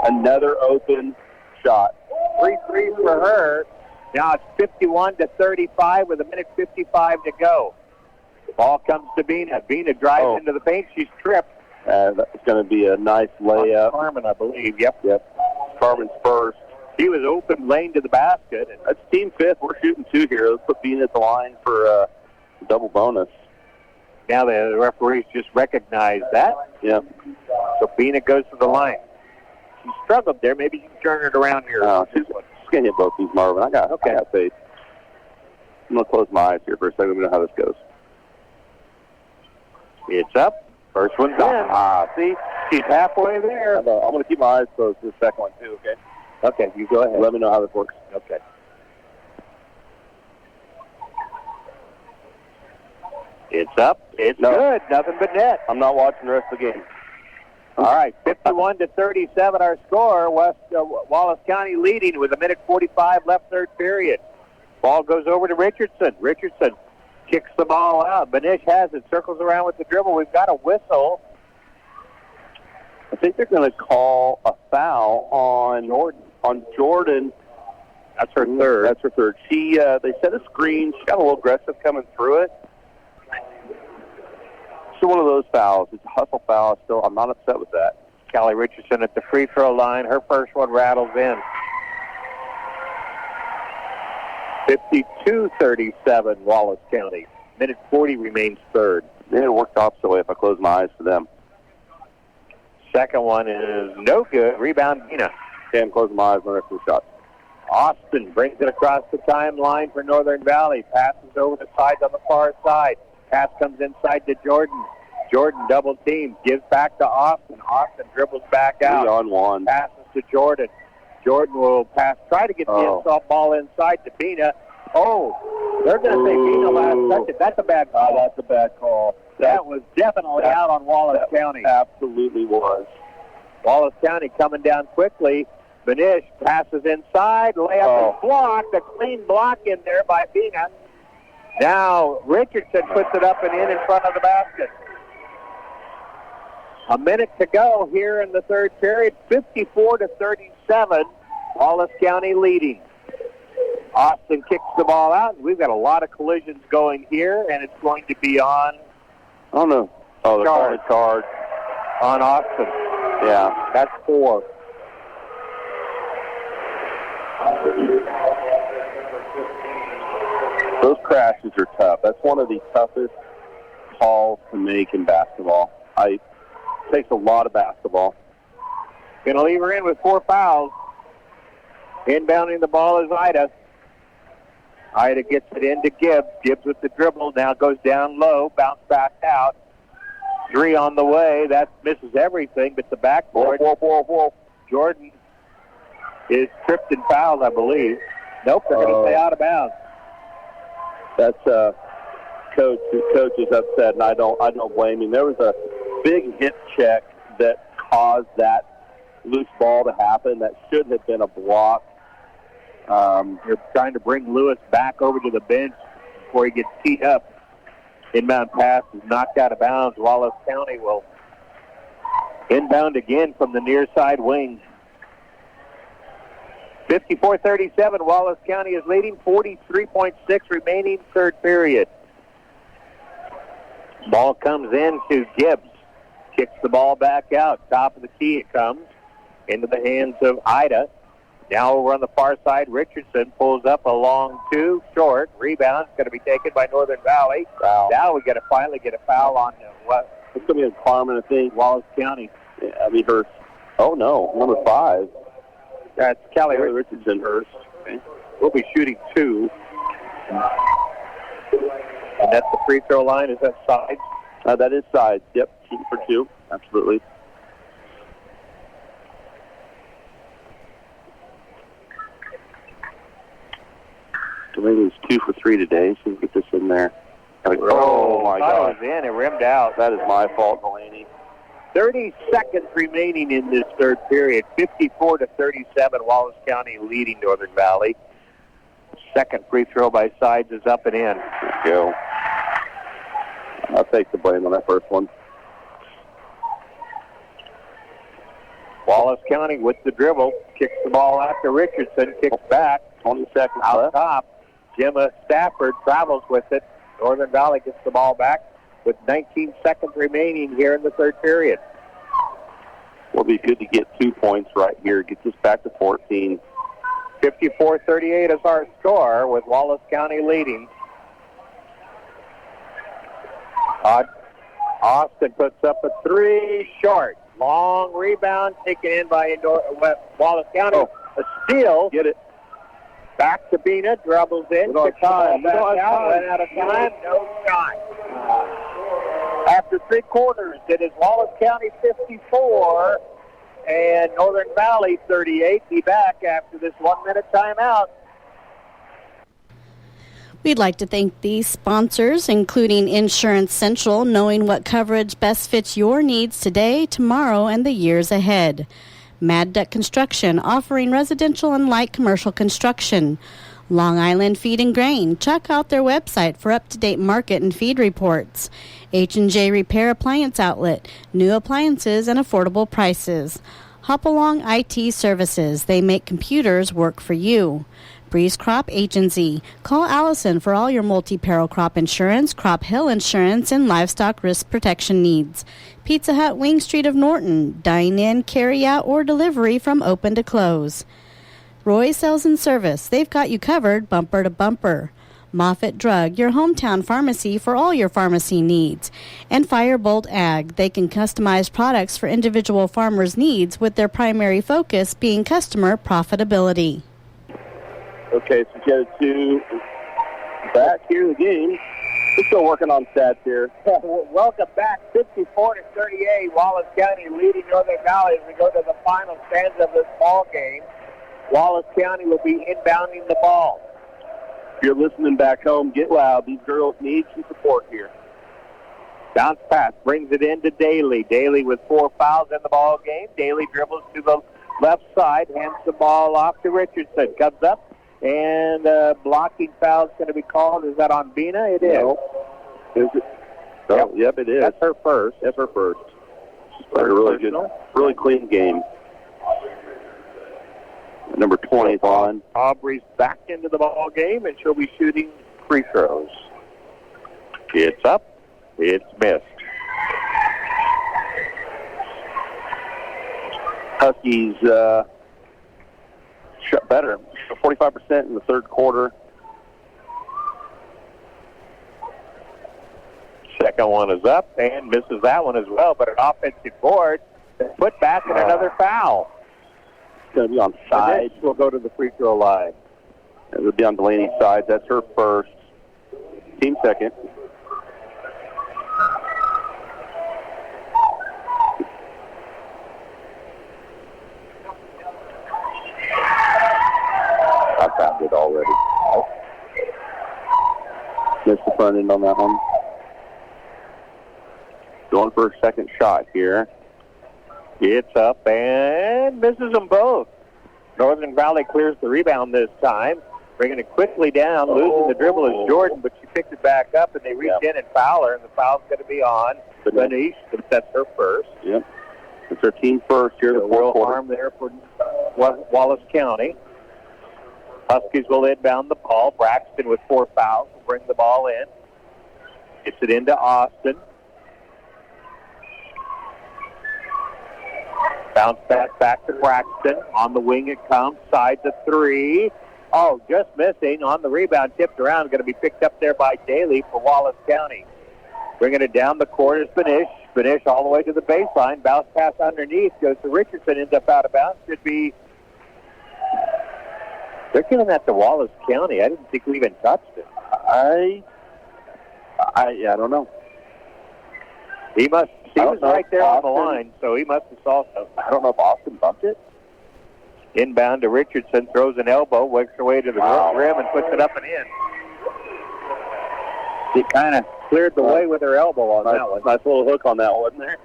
Another open shot. 3 threes for her. Now it's 51-35 with 1:55 to go. Ball comes to Bina. Bina drives into the paint. She's tripped. That's going to be a nice layup. Carmen, I believe. Yep. Carmen's first. He was open lane to the basket. And that's team 5th. We're shooting 2 here. Let's put Bina at the line for a double bonus. Now the referees just recognize that. Yep. So Bina goes to the line. She struggled there. Maybe you can turn it around here. She's going to hit both these, Marvin. I got faith. I'm going to close my eyes here for a second. Let me know how this goes. It's up. First one's in. See, she's halfway there. I'm going to keep my eyes closed for the second one, too, okay? Okay, you go ahead. Let me know how this works. Okay. It's up. It's good. Nothing but net. I'm not watching the rest of the game. All right, 51-37 our score. Wallace County leading with 1:45 left third period. Ball goes over to Richardson. Richardson kicks the ball out. Benish has it, circles around with the dribble. We've got a whistle. I think they're going to call a foul on Jordan. That's her third. That's her third. They set a screen. She got a little aggressive coming through it. It's one of those fouls. It's a hustle foul. Still, I'm not upset with that. Callie Richardson at the free throw line. Her first one rattles in. 52-37 Wallace County. 1:40 remains third. Then it worked opposite way if I close my eyes for them. Second one is no good. Rebound, Bina. Okay, I'm closing my eyes on the rest of the shot. Austin brings it across the timeline for Northern Valley. Passes over the sides on the far side. Pass comes inside to Jordan. Jordan double teams. Gives back to Austin. Austin dribbles back out. 3-on-1. Passes to Jordan. Jordan will pass. Try to get the inside ball inside to Bina. Oh, they're going to say Bina last second. That's a bad call. That's a bad call. That was definitely out on Wallace County. Absolutely was. Wallace County coming down quickly. Benish passes inside. Layup is blocked. A clean block in there by Bina. Now Richardson puts it up and in front of the basket. A minute to go here in the third period. 54-37. Wallace County leading. Austin kicks the ball out. We've got a lot of collisions going here, and it's going to be on. I don't know. Oh, they're calling a charge on Austin. Yeah, that's 4. Those crashes are tough. That's one of the toughest calls to make in basketball. It takes a lot of basketball. Going to leave her in with 4 fouls. Inbounding the ball is Ida. Ida gets it into Gibbs. Gibbs with the dribble. Now goes down low. Bounce back out. 3 on the way. That misses everything but the backboard. Jordan is tripped and fouled, I believe. Nope, they're going to stay out of bounds. That's coach. The coach is upset, and I don't blame him. There was a big hip check that caused that loose ball to happen. That should have been a block. They're trying to bring Lewis back over to the bench before he gets teed up. Inbound pass is knocked out of bounds. Wallace County will inbound again from the near side wing. 54-37, Wallace County is leading. 43.6 remaining third period. Ball comes in to Gibbs. Kicks the ball back out. Top of the key it comes. Into the hands of Ida. Now over on the far side, Richardson pulls up a long 2, short. Rebound is going to be taken by Northern Valley. Wow. Now we got to finally get a foul on what? It's going to be a Carmen, I think. Wallace County. Yeah, I mean, Hurst. Oh, no, number 5. That's Kelly Richardson. Hurst. Okay. We'll be shooting 2. And that's the free throw line. Is that sides? That is sides. Yep, shooting for 2. Absolutely. So maybe it's 2 for 3 today, so we'll get this in there. Oh, my God. It was in. It rimmed out. That is my fault, Delaney. 30 seconds remaining in this third period. 54-37, Wallace County leading Northern Valley. Second free throw by Sides is up and in. There you go. I'll take the blame on that first one. Wallace County with the dribble. Kicks the ball after Richardson. Kicks back. 20 seconds out left. Top. Gemma Stafford travels with it. Northern Valley gets the ball back with 19 seconds remaining here in the third period. Will be good to get 2 points right here. Get this back to 14. 54-38 is our score with Wallace County leading. Austin puts up a 3 short. Long rebound taken in by Wallace County. A steal. Get it. Back to Bina. Dribbles in. Ran out of time. No shot. After 3 quarters, it is Wallace County 54 and Northern Valley 38. Be back after this 1-minute timeout. We'd like to thank these sponsors, including Insurance Central, knowing what coverage best fits your needs today, tomorrow, and the years ahead. Mad Duck Construction, offering residential and light commercial construction. Long Island Feed and Grain. Check out their website for up-to-date market and feed reports. H&J Repair Appliance Outlet. New appliances and affordable prices. Hopalong IT Services. They make computers work for you. Breeze Crop Agency. Call Allison for all your multi-peril crop insurance, crop hill insurance, and livestock risk protection needs. Pizza Hut Wing Street of Norton. Dine in, carry out, or delivery from open to close. Roy Sales and Service. They've got you covered bumper to bumper. Moffitt Drug, your hometown pharmacy for all your pharmacy needs. And Firebolt Ag. They can customize products for individual farmers' needs with their primary focus being customer profitability. Okay, so get it to back here in the game. We're still working on stats here. Welcome back, 54-38. Wallace County leading Northern Valley as we go to the final stanza of this ball game. Wallace County will be inbounding the ball. If you're listening back home, get loud. These girls need some support here. Bounce pass brings it into Daly. Daly with 4 fouls in the ball game. Daly dribbles to the left side, hands the ball off to Richardson. Comes up, and blocking foul is going to be called. Is that on Bina? It is. Is it? Oh, yep, it is. That's her first. That's her first. She's played a really good, really clean game. Number 20 is on. Aubrey's back into the ball game, and she'll be shooting free throws. It's up. It's missed. Huskies shot better. 45% in the third quarter. Second one is up and misses that one as well, but an offensive board. Put back and another foul. It's going to be on side. We'll go to the free throw line. It'll be on Delaney's side. That's her first. Team second. I found it already. Missed the front end on that one. Going for a second shot here. It's up and misses them both. Northern Valley clears the rebound this time. Bringing it quickly down. Losing the dribble is Jordan, but she picked it back up, and they reach in and foul her, and the foul's going to be on Benish. That's her first. Yep. It's her team first here. The fourth quarter. Harm there for Wallace County. Huskies will inbound the ball. Braxton with 4 fouls will bring the ball in. Gets it into Austin. Bounce back to Braxton. On the wing it comes. Side to 3. Oh, just missing. On the rebound, tipped around. Going to be picked up there by Daly for Wallace County. Bringing it down the court is Benish. Benish all the way to the baseline. Bounce pass underneath. Goes to Richardson. Ends up out of bounds. Should be... They're giving that to Wallace County. I didn't think we even touched it. I don't know. He was right there on the line, so he must have saw something. I don't know if Austin bumped it. Inbound to Richardson, throws an elbow, works her way to the rim, and puts it up and in. She kind of cleared the way with her elbow on that one. Nice little hook on that, wasn't there?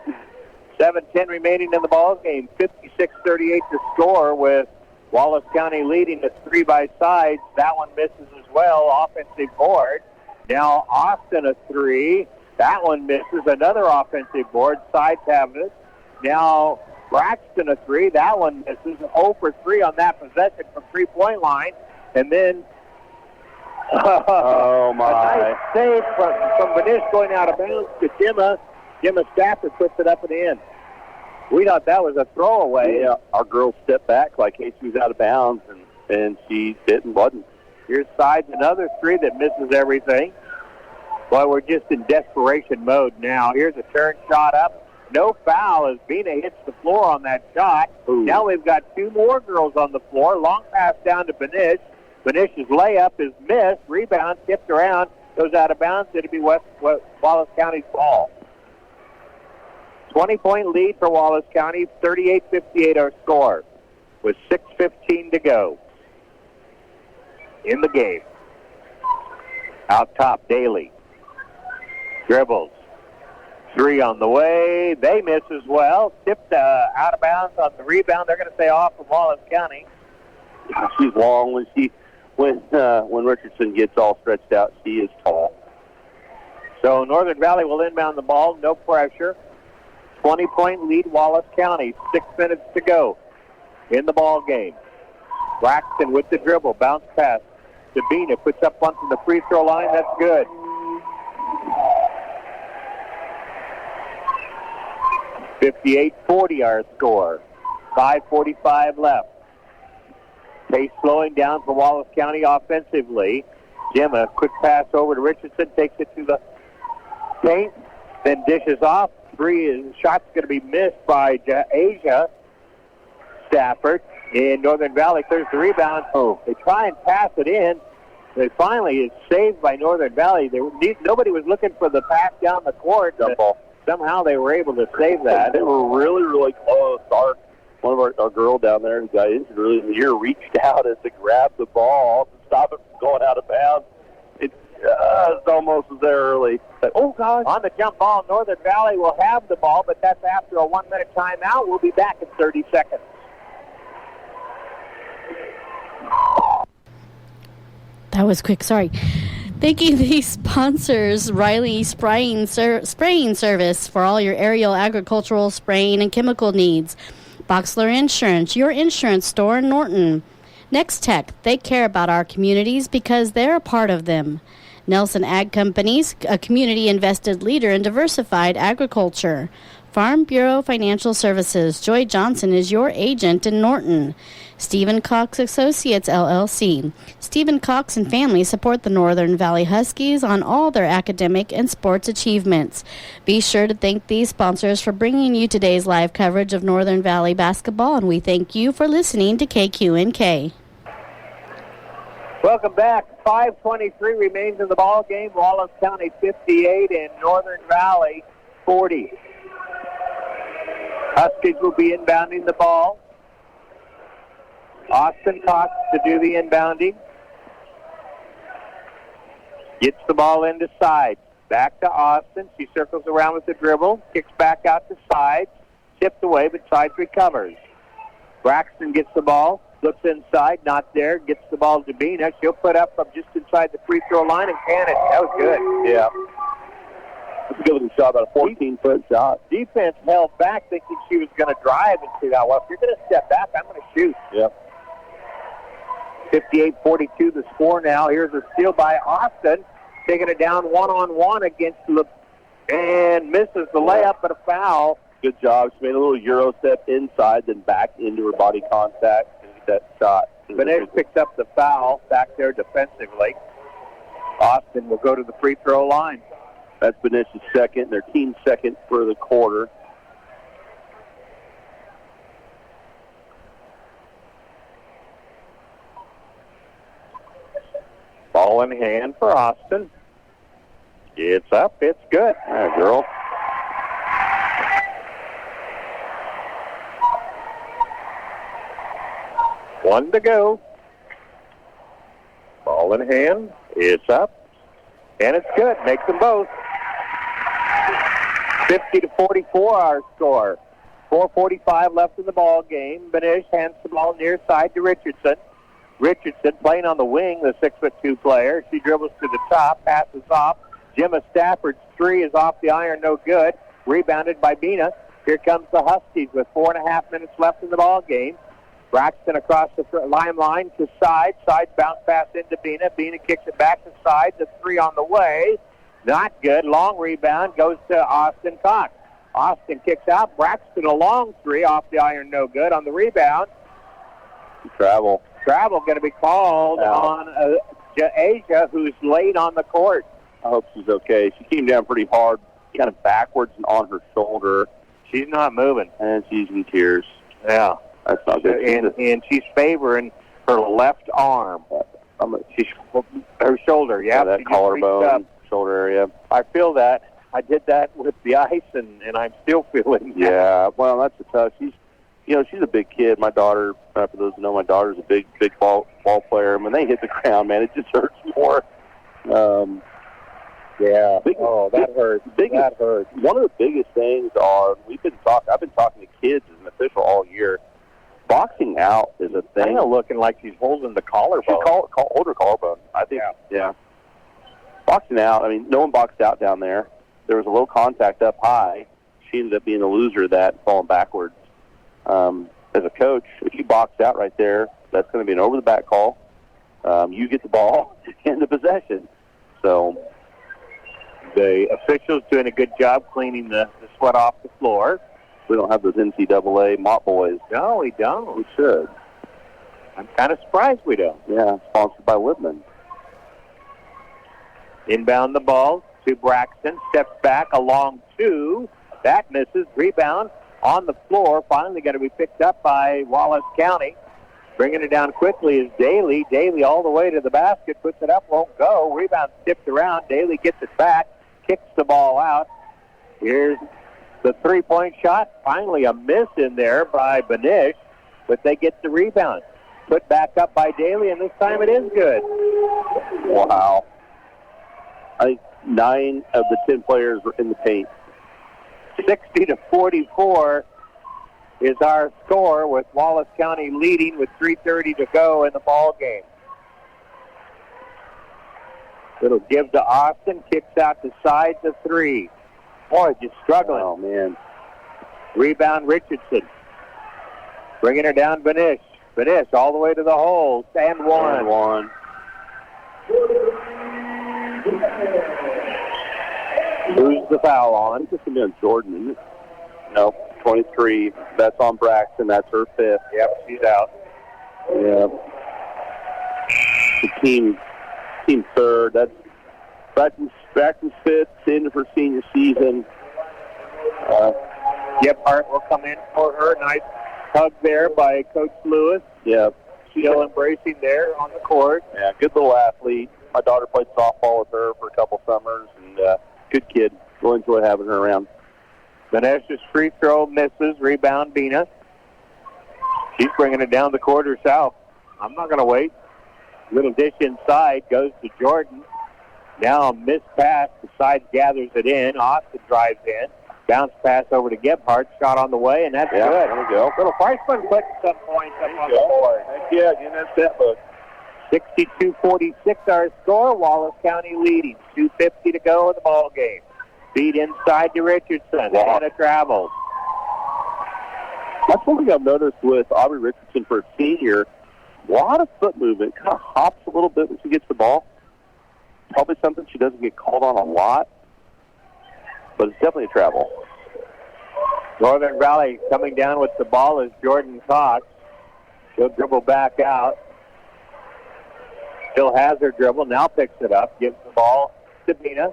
7:10 remaining in the ball game. 56-38 to score with Wallace County leading at 3 by sides. That one misses as well. Offensive board. Now Austin a 3. That one misses. Another offensive board. Sides have it. Now Braxton a 3. That one misses. 0 for 3 on that possession from 3-point line. And then oh my! A nice save from Benish going out of bounds to Gemma. Gemma Stafford puts it up and in. We thought that was a throwaway. Yeah, our girl stepped back like hey, she was out of bounds, and she didn't, wasn't. Here's Sides, another 3 that misses everything. Boy, we're just in desperation mode now. Here's a turn shot up. No foul as Bina hits the floor on that shot. Ooh. Now we've got 2 more girls on the floor. Long pass down to Benish. Benish's layup is missed. Rebound tipped around. Goes out of bounds. It'll be Wallace County's ball. 20-point lead for Wallace County. 38-58 our score with 6:15 to go in the game. Out top, Daly. Dribbles. 3 on the way. They miss as well. Tipped out of bounds on the rebound. They're going to say off from Wallace County. She's long when Richardson gets all stretched out. She is tall. So Northern Valley will inbound the ball. No pressure. 20-point lead, Wallace County. 6 minutes to go in the ball game. Braxton with the dribble. Bounce pass to Bina. Puts up one from the free throw line. That's good. 58-40 our score. 5:45 left. Pace slowing down for Wallace County offensively. Gemma, quick pass over to Richardson. Takes it to the paint. Then dishes off. 3 shot's going to be missed by Asia. Stafford in Northern Valley clears the rebound. Oh, they try and pass it in. They finally is saved by Northern Valley. Nobody was looking for the pass down the court. Somehow they were able to save that. They were really, really close. One of our girl down there who got injured early in the year reached out to grab the ball to stop it from going out of bounds. It almost was there early. But, oh, gosh. On the jump ball, Northern Valley will have the ball, but that's after a 1-minute timeout. We'll be back in 30 seconds. That was quick, sorry. Thanking these sponsors, Riley Spraying Service for all your aerial agricultural spraying and chemical needs. Boxler Insurance, your insurance store in Norton. Next Tech, they care about our communities because they're a part of them. Nelson Ag Companies, a community-invested leader in diversified agriculture. Farm Bureau Financial Services, Joy Johnson is your agent in Norton. Stephen Cox Associates, LLC. Stephen Cox and family support the Northern Valley Huskies on all their academic and sports achievements. Be sure to thank these sponsors for bringing you today's live coverage of Northern Valley basketball, and we thank you for listening to KQNK. Welcome back. 5:23 remains in the ball game. Wallace County 58 and Northern Valley 40. Huskies will be inbounding the ball. Austin Cox to do the inbounding. Gets the ball into sides. Back to Austin. She circles around with the dribble. Kicks back out to sides. Tipped away, but sides recovers. Braxton gets the ball. Looks inside. Not there. Gets the ball to Bina. She'll put up from just inside the free throw line and can it. That was good. Yeah. That's a good shot, about a 14-foot shot. Defense held back thinking she was going to drive and see that. Well, if you're going to step back, I'm going to shoot. Yep. 58-42 the score now. Here's a steal by Austin. Taking it down one-on-one against and misses the layup, but a foul. Good job. She made a little Euro step inside, then back into her body contact and get that shot. Benes picks up the foul back there defensively. Austin will go to the free throw line. That's Benes' second, their team's second for the quarter. Ball in hand for Austin. It's up. It's good. All right, girl. One to go. Ball in hand. It's up. And it's good. Makes them both. 50-44 our score. 4:45 left in the ball game. Benes hands the ball near side to Richardson. Richardson playing on the wing, the 6'2" player. She dribbles to the top, passes off. Gemma Stafford's three is off the iron, no good. Rebounded by Bina. Here comes the Huskies with 4.5 minutes left in the ball game. Braxton across the line to side. Side bounce pass into Bina. Bina kicks it back to side. The three on the way. Not good. Long rebound goes to Austin Cox. Austin kicks out. Braxton a long three off the iron, no good. On the rebound. Travel going to be called on Asia, who's late on the court. I hope she's okay. She came down pretty hard, kind of backwards and on her shoulder. She's not moving. And she's in tears. Yeah. That's not good. And she's favoring her left arm. Her shoulder, yeah. That collarbone, shoulder area. I feel that. I did that with the ice, and I'm still feeling that. Yeah, well, that's a tough. She's a big kid. My daughter, for those who know, my daughter's a big ball player. And when they hit the ground, man, it just hurts more. Yeah. That hurts. That hurts. One of the biggest things I've been talking to kids as an official all year. Boxing out is a thing. Kind of looking like she's holding the collarbone. Hold her collarbone. I think. Yeah. Boxing out. I mean, no one boxed out down there. There was a low contact up high. She ended up being the loser of that, falling backwards. As a coach, if you box out right there, that's going to be an over-the-back call. You get the ball and the possession. So the officials doing a good job cleaning the sweat off the floor. We don't have those NCAA mop boys. No, we don't. We should. I'm kind of surprised we don't. Yeah, sponsored by Whitman. Inbound the ball to Braxton. Steps back along two. That misses. Rebound on the floor. Finally going to be picked up by Wallace County. Bringing it down quickly is Daly. Daly all the way to the basket, puts it up, won't go. Rebound tipped around. Daly gets it back, kicks the ball out. Here's the three-point shot. Finally a miss in there by Benish, but they get the rebound. Put back up by Daly, and this time it is good. Wow. I think 9 of the 10 players were in the paint. 60-44 is our score, with Wallace County leading with 3:30 to go in the ball game. It'll give to Austin, kicks out to side to 3. Boy, just struggling. Oh, man. Rebound Richardson. Bringing her down Benish. Benish all the way to the hole. And one. And one. Who's the foul on? This is going to be on Jordan, isn't it? No, 23. That's on Braxton. That's her 5th. Yep, she's out. Yeah. The team 3rd. That's Braxton's 5th in her senior season. Gebhardt will come in for her. Nice hug there by Coach Lewis. Yeah. Still embracing there on the court. Yeah, good little athlete. My daughter played softball with her for a couple summers, and good kid. We'll enjoy having her around. Vanessa's free throw misses. Rebound, Bina. She's bringing it down the court herself. I'm not going to wait. Little dish inside goes to Jordan. Now a missed pass. The side gathers it in. Austin drives in. Bounce pass over to Gebhardt. Shot on the way, and that's good. There we go. Little freshman putting some points up on the board. Heck yeah, getting that step book. 62-46 our score. Wallace County leading. 2:50 to go in the ball game. Feed inside to Richardson. Wow. Hannah travels. That's one thing I've noticed with Aubrey Richardson for a senior. A lot of foot movement. Kind of hops a little bit when she gets the ball. Probably something she doesn't get called on a lot. But it's definitely a travel. Northern Valley coming down with the ball is Jordan Cox. She'll dribble back out. Still has her dribble. Now picks it up. Gives the ball to Bina.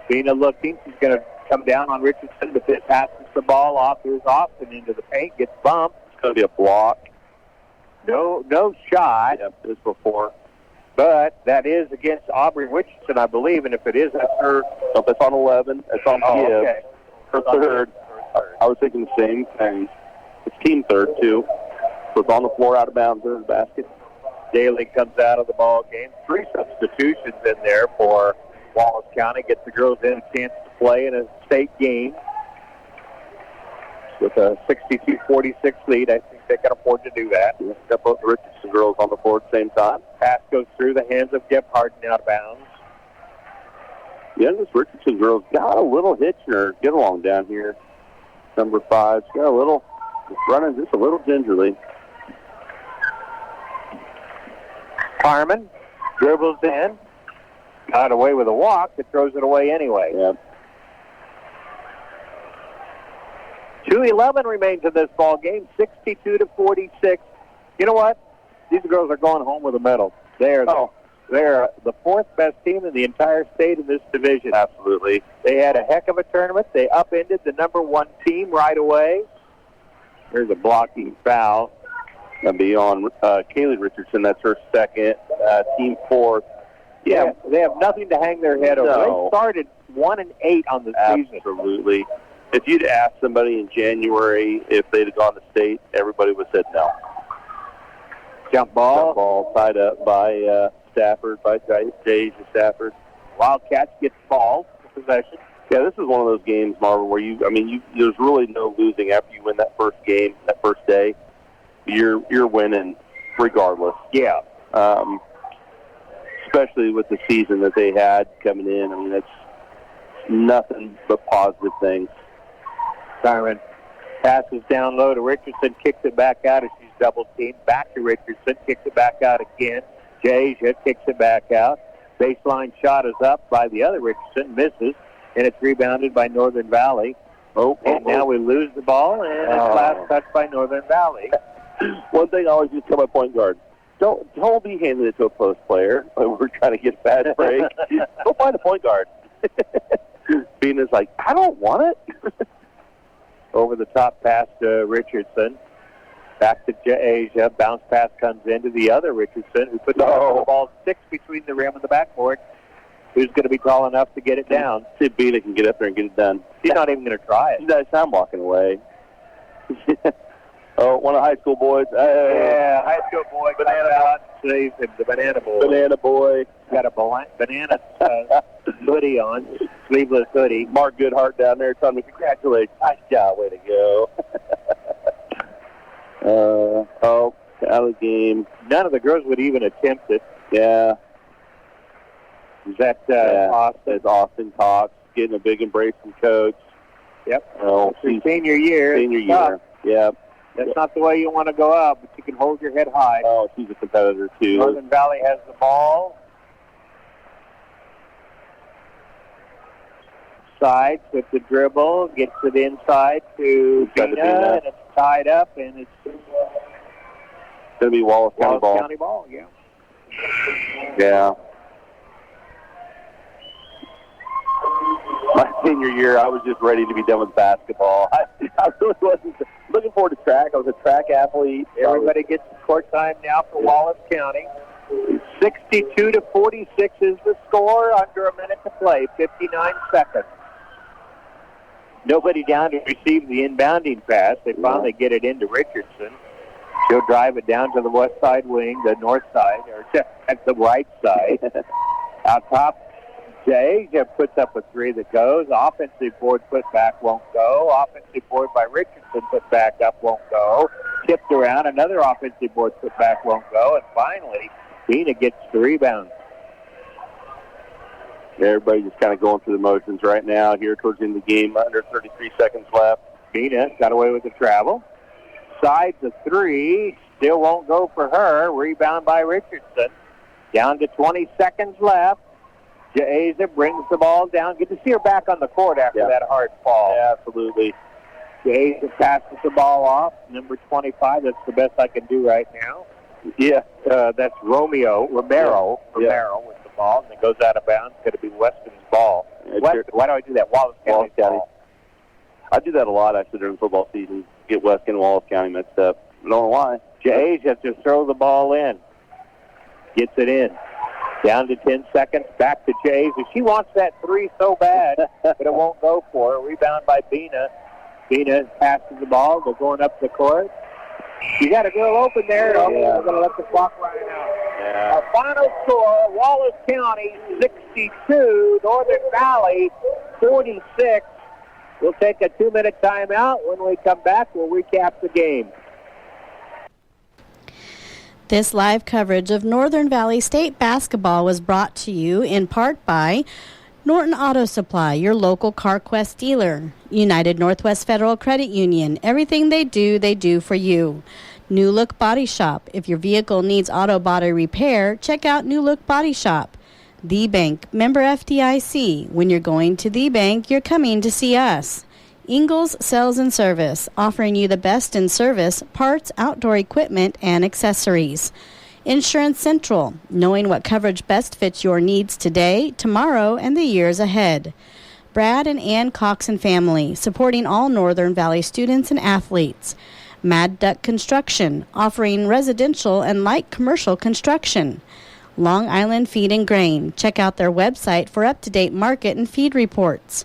Bina looking. She's going to come down on Richardson, but this passes the ball off. Here's Austin into the paint. Gets bumped. It's going to be a block. No shot. Yep, it was before. But that is against Aubrey Richardson, I believe. And if it is, that's her. Nope, it's on 11. It's on Gibb. Okay. Her 3rd. I was thinking the same thing. It's team 3rd, too. So it's on the floor, out of bounds in the basket. Daly comes out of the ball game. 3 substitutions in there for Wallace County. Gets the girls in a chance to play in a state game. With a 62-46 lead, I think they can afford to do that. Got both the Richardson girls on the floor at the same time. Pass goes through the hands of Gebhardt and out of bounds. Yeah, this Richardson girl's got a little hitch in her get along down here. Number 5. She's got a little, running just a little gingerly. Carmen dribbles in. Got away with a walk, but throws it away anyway. Yeah. 2:11 remains in this ball game, 62-46. You know what? These girls are going home with a medal. They're the 4th best team in the entire state in this division. Absolutely. They had a heck of a tournament. They upended the number 1 team right away. There's a blocking foul. That'll be on Kaylee Richardson. That's her 2nd. Team 4th. Yeah, they have nothing to hang their head over. No. They started 1-8 on the season. Absolutely. If you'd asked somebody in January if they'd have gone to state, everybody would have said no. Jump ball. Jump ball tied up by Stafford, by Jay Stafford. Wildcats get ball possession. Yeah, this is one of those games, Marvin, where there's really no losing after you win that first game, that first day. You're winning regardless. Yeah. Especially with the season that they had coming in. I mean, that's nothing but positive things. Byron passes down low to Richardson, kicks it back out as she's double teamed. Back to Richardson, kicks it back out again. Jasia kicks it back out. Baseline shot is up by the other Richardson, misses, and it's rebounded by Northern Valley. Now we lose the ball, and it's last touch by Northern Valley. One thing I always used to tell my point guard, don't be handing it to a post player when we're trying to get a bad break. Go find a point guard. Being is like, I don't want it. over the top pass to Richardson. Back to Asia. Bounce pass comes into the other Richardson, who puts the ball 6 between the rim and the backboard. Who's going to be tall enough to get it down? See if Bina can get up there and get it done. She's not even going to try it. I'm walking away. One of the high school boys. Yeah, high school boy. Banana saves him, the banana boy. Banana boy. Got a banana hoodie on, sleeveless hoodie. Mark Goodhart down there telling me, congratulations. Nice job, way to go. Out of the game. None of the girls would even attempt it. Yeah. Is that Austin? It's Austin Cox getting a big embrace from Coach. Yep. Senior year. Yeah. That's not the way you want to go out, but you can hold your head high. Oh, she's a competitor, too. Northern Valley has the ball. Side with the dribble, gets it inside to Bina, and it's tied up, and it's going to be Wallace County ball. Yeah. Yeah. My senior year, I was just ready to be done with basketball. I really wasn't looking forward to track. I was a track athlete. Everybody gets court time now for Wallace County. 62-46 is the score. Under a minute to play. 59 seconds. Nobody down to receive the inbounding pass. They finally get it into Richardson. She'll drive it down to the west side wing, the north side, or at the right side. Out top, Jay puts up a three that goes. Offensive board put back won't go. Offensive board by Richardson put back up won't go. Tipped around. Another offensive board put back won't go. And finally, Bina gets the rebound. Everybody's just kind of going through the motions right now here towards the end of the game. Under 33 seconds left. Bina got away with the travel. Sides a three. Still won't go for her. Rebound by Richardson. Down to 20 seconds left. Jaeza brings the ball down. Good to see her back on the court after that hard fall. Yeah, absolutely. Jaeza passes the ball off. Number 25. That's the best I can do right now. Yeah. That's Romero with the ball. And it goes out of bounds. It's going to be Weston's ball. Why do I do that? Wallace County. Ball. I do that a lot, actually, during football season. Get Weston and Wallace County mixed up. I don't know why. Jaeza to throw the ball in. Gets it in. Down to 10 seconds. Back to Jaeza. She wants that three so bad, but it won't go for her. Rebound by Bina. Bina passes the ball. They're going up the court. You got a girl open there. Yeah. We're going to let the clock run out. Yeah. Our final score, Wallace County 62, Northern Valley 46. We'll take a 2-minute timeout. When we come back, we'll recap the game. This live coverage of Northern Valley State basketball was brought to you in part by Norton Auto Supply, your local CarQuest dealer. United Northwest Federal Credit Union. Everything they do for you. New Look Body Shop. If your vehicle needs auto body repair, check out New Look Body Shop. The Bank. Member FDIC. When you're going to the bank, you're coming to see us. Ingalls Sales and Service, offering you the best in service, parts, outdoor equipment, and accessories. Insurance Central, knowing what coverage best fits your needs today, tomorrow, and the years ahead. Brad and Ann Cox and Family, supporting all Northern Valley students and athletes. Mad Duck Construction, offering residential and light commercial construction. Long Island Feed and Grain, check out their website for up-to-date market and feed reports.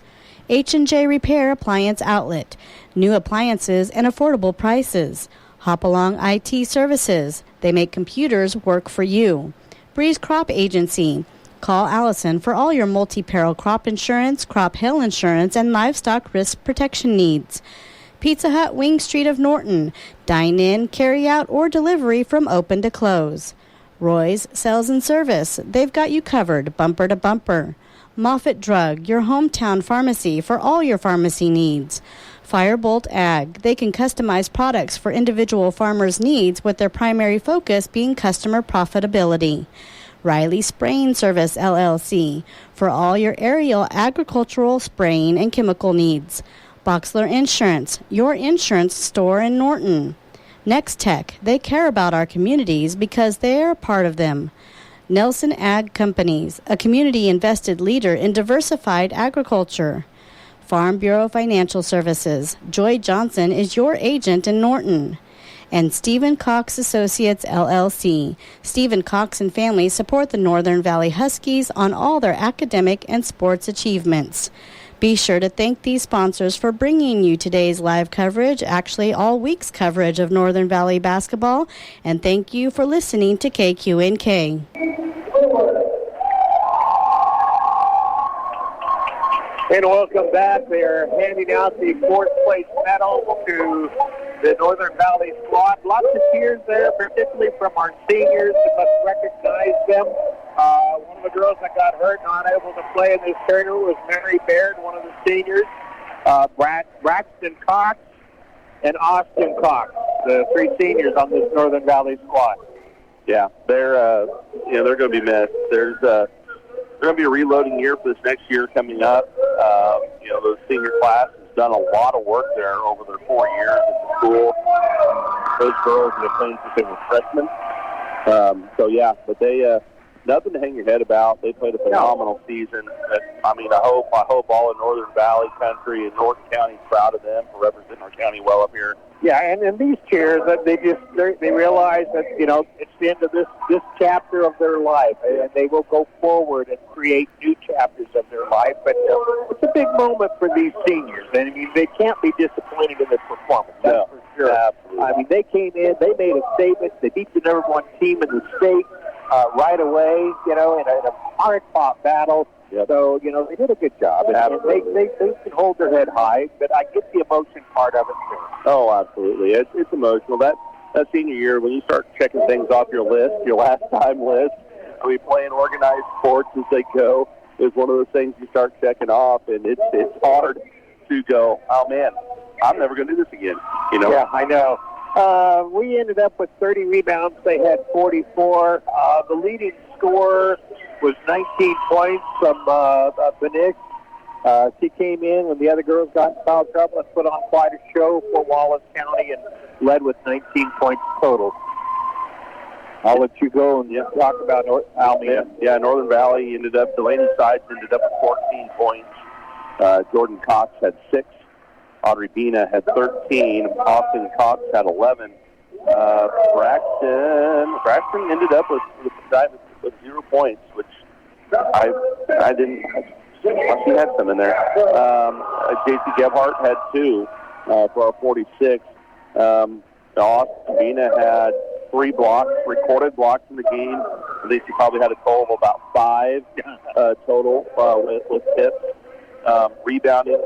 H&J Repair Appliance Outlet, new appliances and affordable prices. Hopalong IT Services, they make computers work for you. Breeze Crop Agency, call Allison for all your multi-peril crop insurance, crop hail insurance, and livestock risk protection needs. Pizza Hut Wing Street of Norton, dine in, carry out, or delivery from open to close. Roy's Sales and Service, they've got you covered, bumper to bumper. Moffitt Drug, your hometown pharmacy for all your pharmacy needs. Firebolt Ag, they can customize products for individual farmers' needs with their primary focus being customer profitability. Riley Spraying Service, LLC, for all your aerial agricultural spraying and chemical needs. Boxler Insurance, your insurance store in Norton. Next Tech, they care about our communities because they're a part of them. Nelson Ag Companies, a community-invested leader in diversified agriculture. Farm Bureau Financial Services. Joy Johnson is your agent in Norton. And Stephen Cox Associates, LLC. Stephen Cox and family support the Northern Valley Huskies on all their academic and sports achievements. Be sure to thank these sponsors for bringing you today's live coverage, actually all week's coverage of Northern Valley basketball, and thank you for listening to KQNK. And welcome back. They're handing out the fourth place medal to the Northern Valley squad. Lots of cheers there, particularly from our seniors who must recognize them. One of the girls that got hurt, not able to play in this tournament, was Mary Baird, one of the seniors. Braxton Cox and Austin Cox, the three seniors on this Northern Valley squad. Yeah, they're going to be missed. There's going to be a reloading year for this next year coming up. The senior class has done a lot of work there over their 4 years at the school. Those girls have been playing since they were freshmen. But they nothing to hang your head about. They played a phenomenal season. I hope all of Northern Valley country and Norton County is proud of them for representing our county well up here. Yeah, and these cheers, they realize that, it's the end of this chapter of their life, and they will go forward and create new chapters of their life. But it's a big moment for these seniors, and they can't be disappointed in their performance. That's for sure. Absolutely. They came in, they made a statement, they beat the number one team in the state right away, in a hard-fought battle. Yep. So, they did a good job. And they can hold their head high, but I get the emotion part of it, too. Oh, absolutely. It's emotional. That senior year, when you start checking things off your list, your last time list, playing organized sports as they go, is one of those things you start checking off, and it's hard to go, oh, man, I'm never going to do this again. Yeah, I know. We ended up with 30 rebounds. They had 44. The leading scorer was 19 points from Benick. She came in when the other girls got in foul trouble and put on quite a show for Wallace County and led with 19 points total. I'll let you go and talk about Alameda. Yeah, Northern Valley Delaney Sides ended up with 14 points. Jordan Cox had 6. Audrey Bina had 13. Austin Cox had 11. Braxton ended up with 0 points, which I didn't. She had some in there. J.C. Gebhardt had 2 for our 46. Austin Bina had 3 blocks, recorded blocks in the game. I think she probably had a total of about 5 total with tips. Rebounding,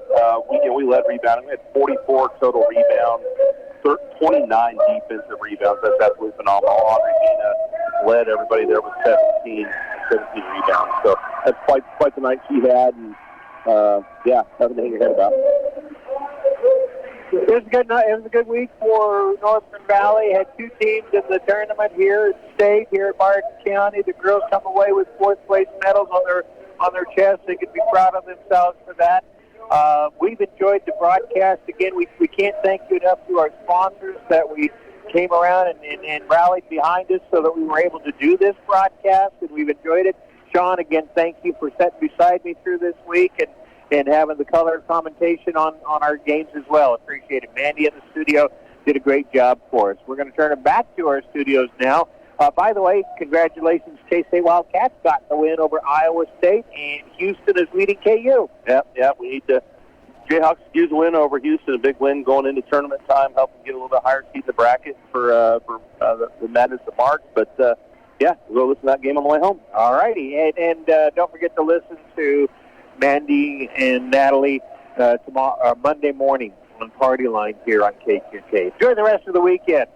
we led rebounding. We had 44 total rebounds, 29 defensive rebounds. That's absolutely phenomenal. Audrey Bina led everybody there with 17 rebounds. So that's quite the night she had, and nothing to hang your head about. It was a good night. It was a good week for Northern Valley. Had 2 teams in the tournament here at state, here at Martin County. The girls come away with 4th place medals on their chest. They could be proud of themselves for that. We've enjoyed the broadcast. Again, we can't thank you enough to our sponsors that we came around and rallied behind us so that we were able to do this broadcast, and we've enjoyed it. Sean, again, thank you for sitting beside me through this week and having the color commentation on our games as well. Appreciate it. Mandy in the studio did a great job for us. We're going to turn it back to our studios now. By the way, congratulations, K-State Wildcats got the win over Iowa State, and Houston is leading KU. Yep. We need to Jayhawks use a win over Houston, a big win going into tournament time, help them get a little bit higher seat in the bracket for the madness of March. But we'll go listen to that game on the way home. All righty, and don't forget to listen to Mandy and Natalie tomorrow, Monday morning on Party Line here on KQNK. Enjoy the rest of the weekend.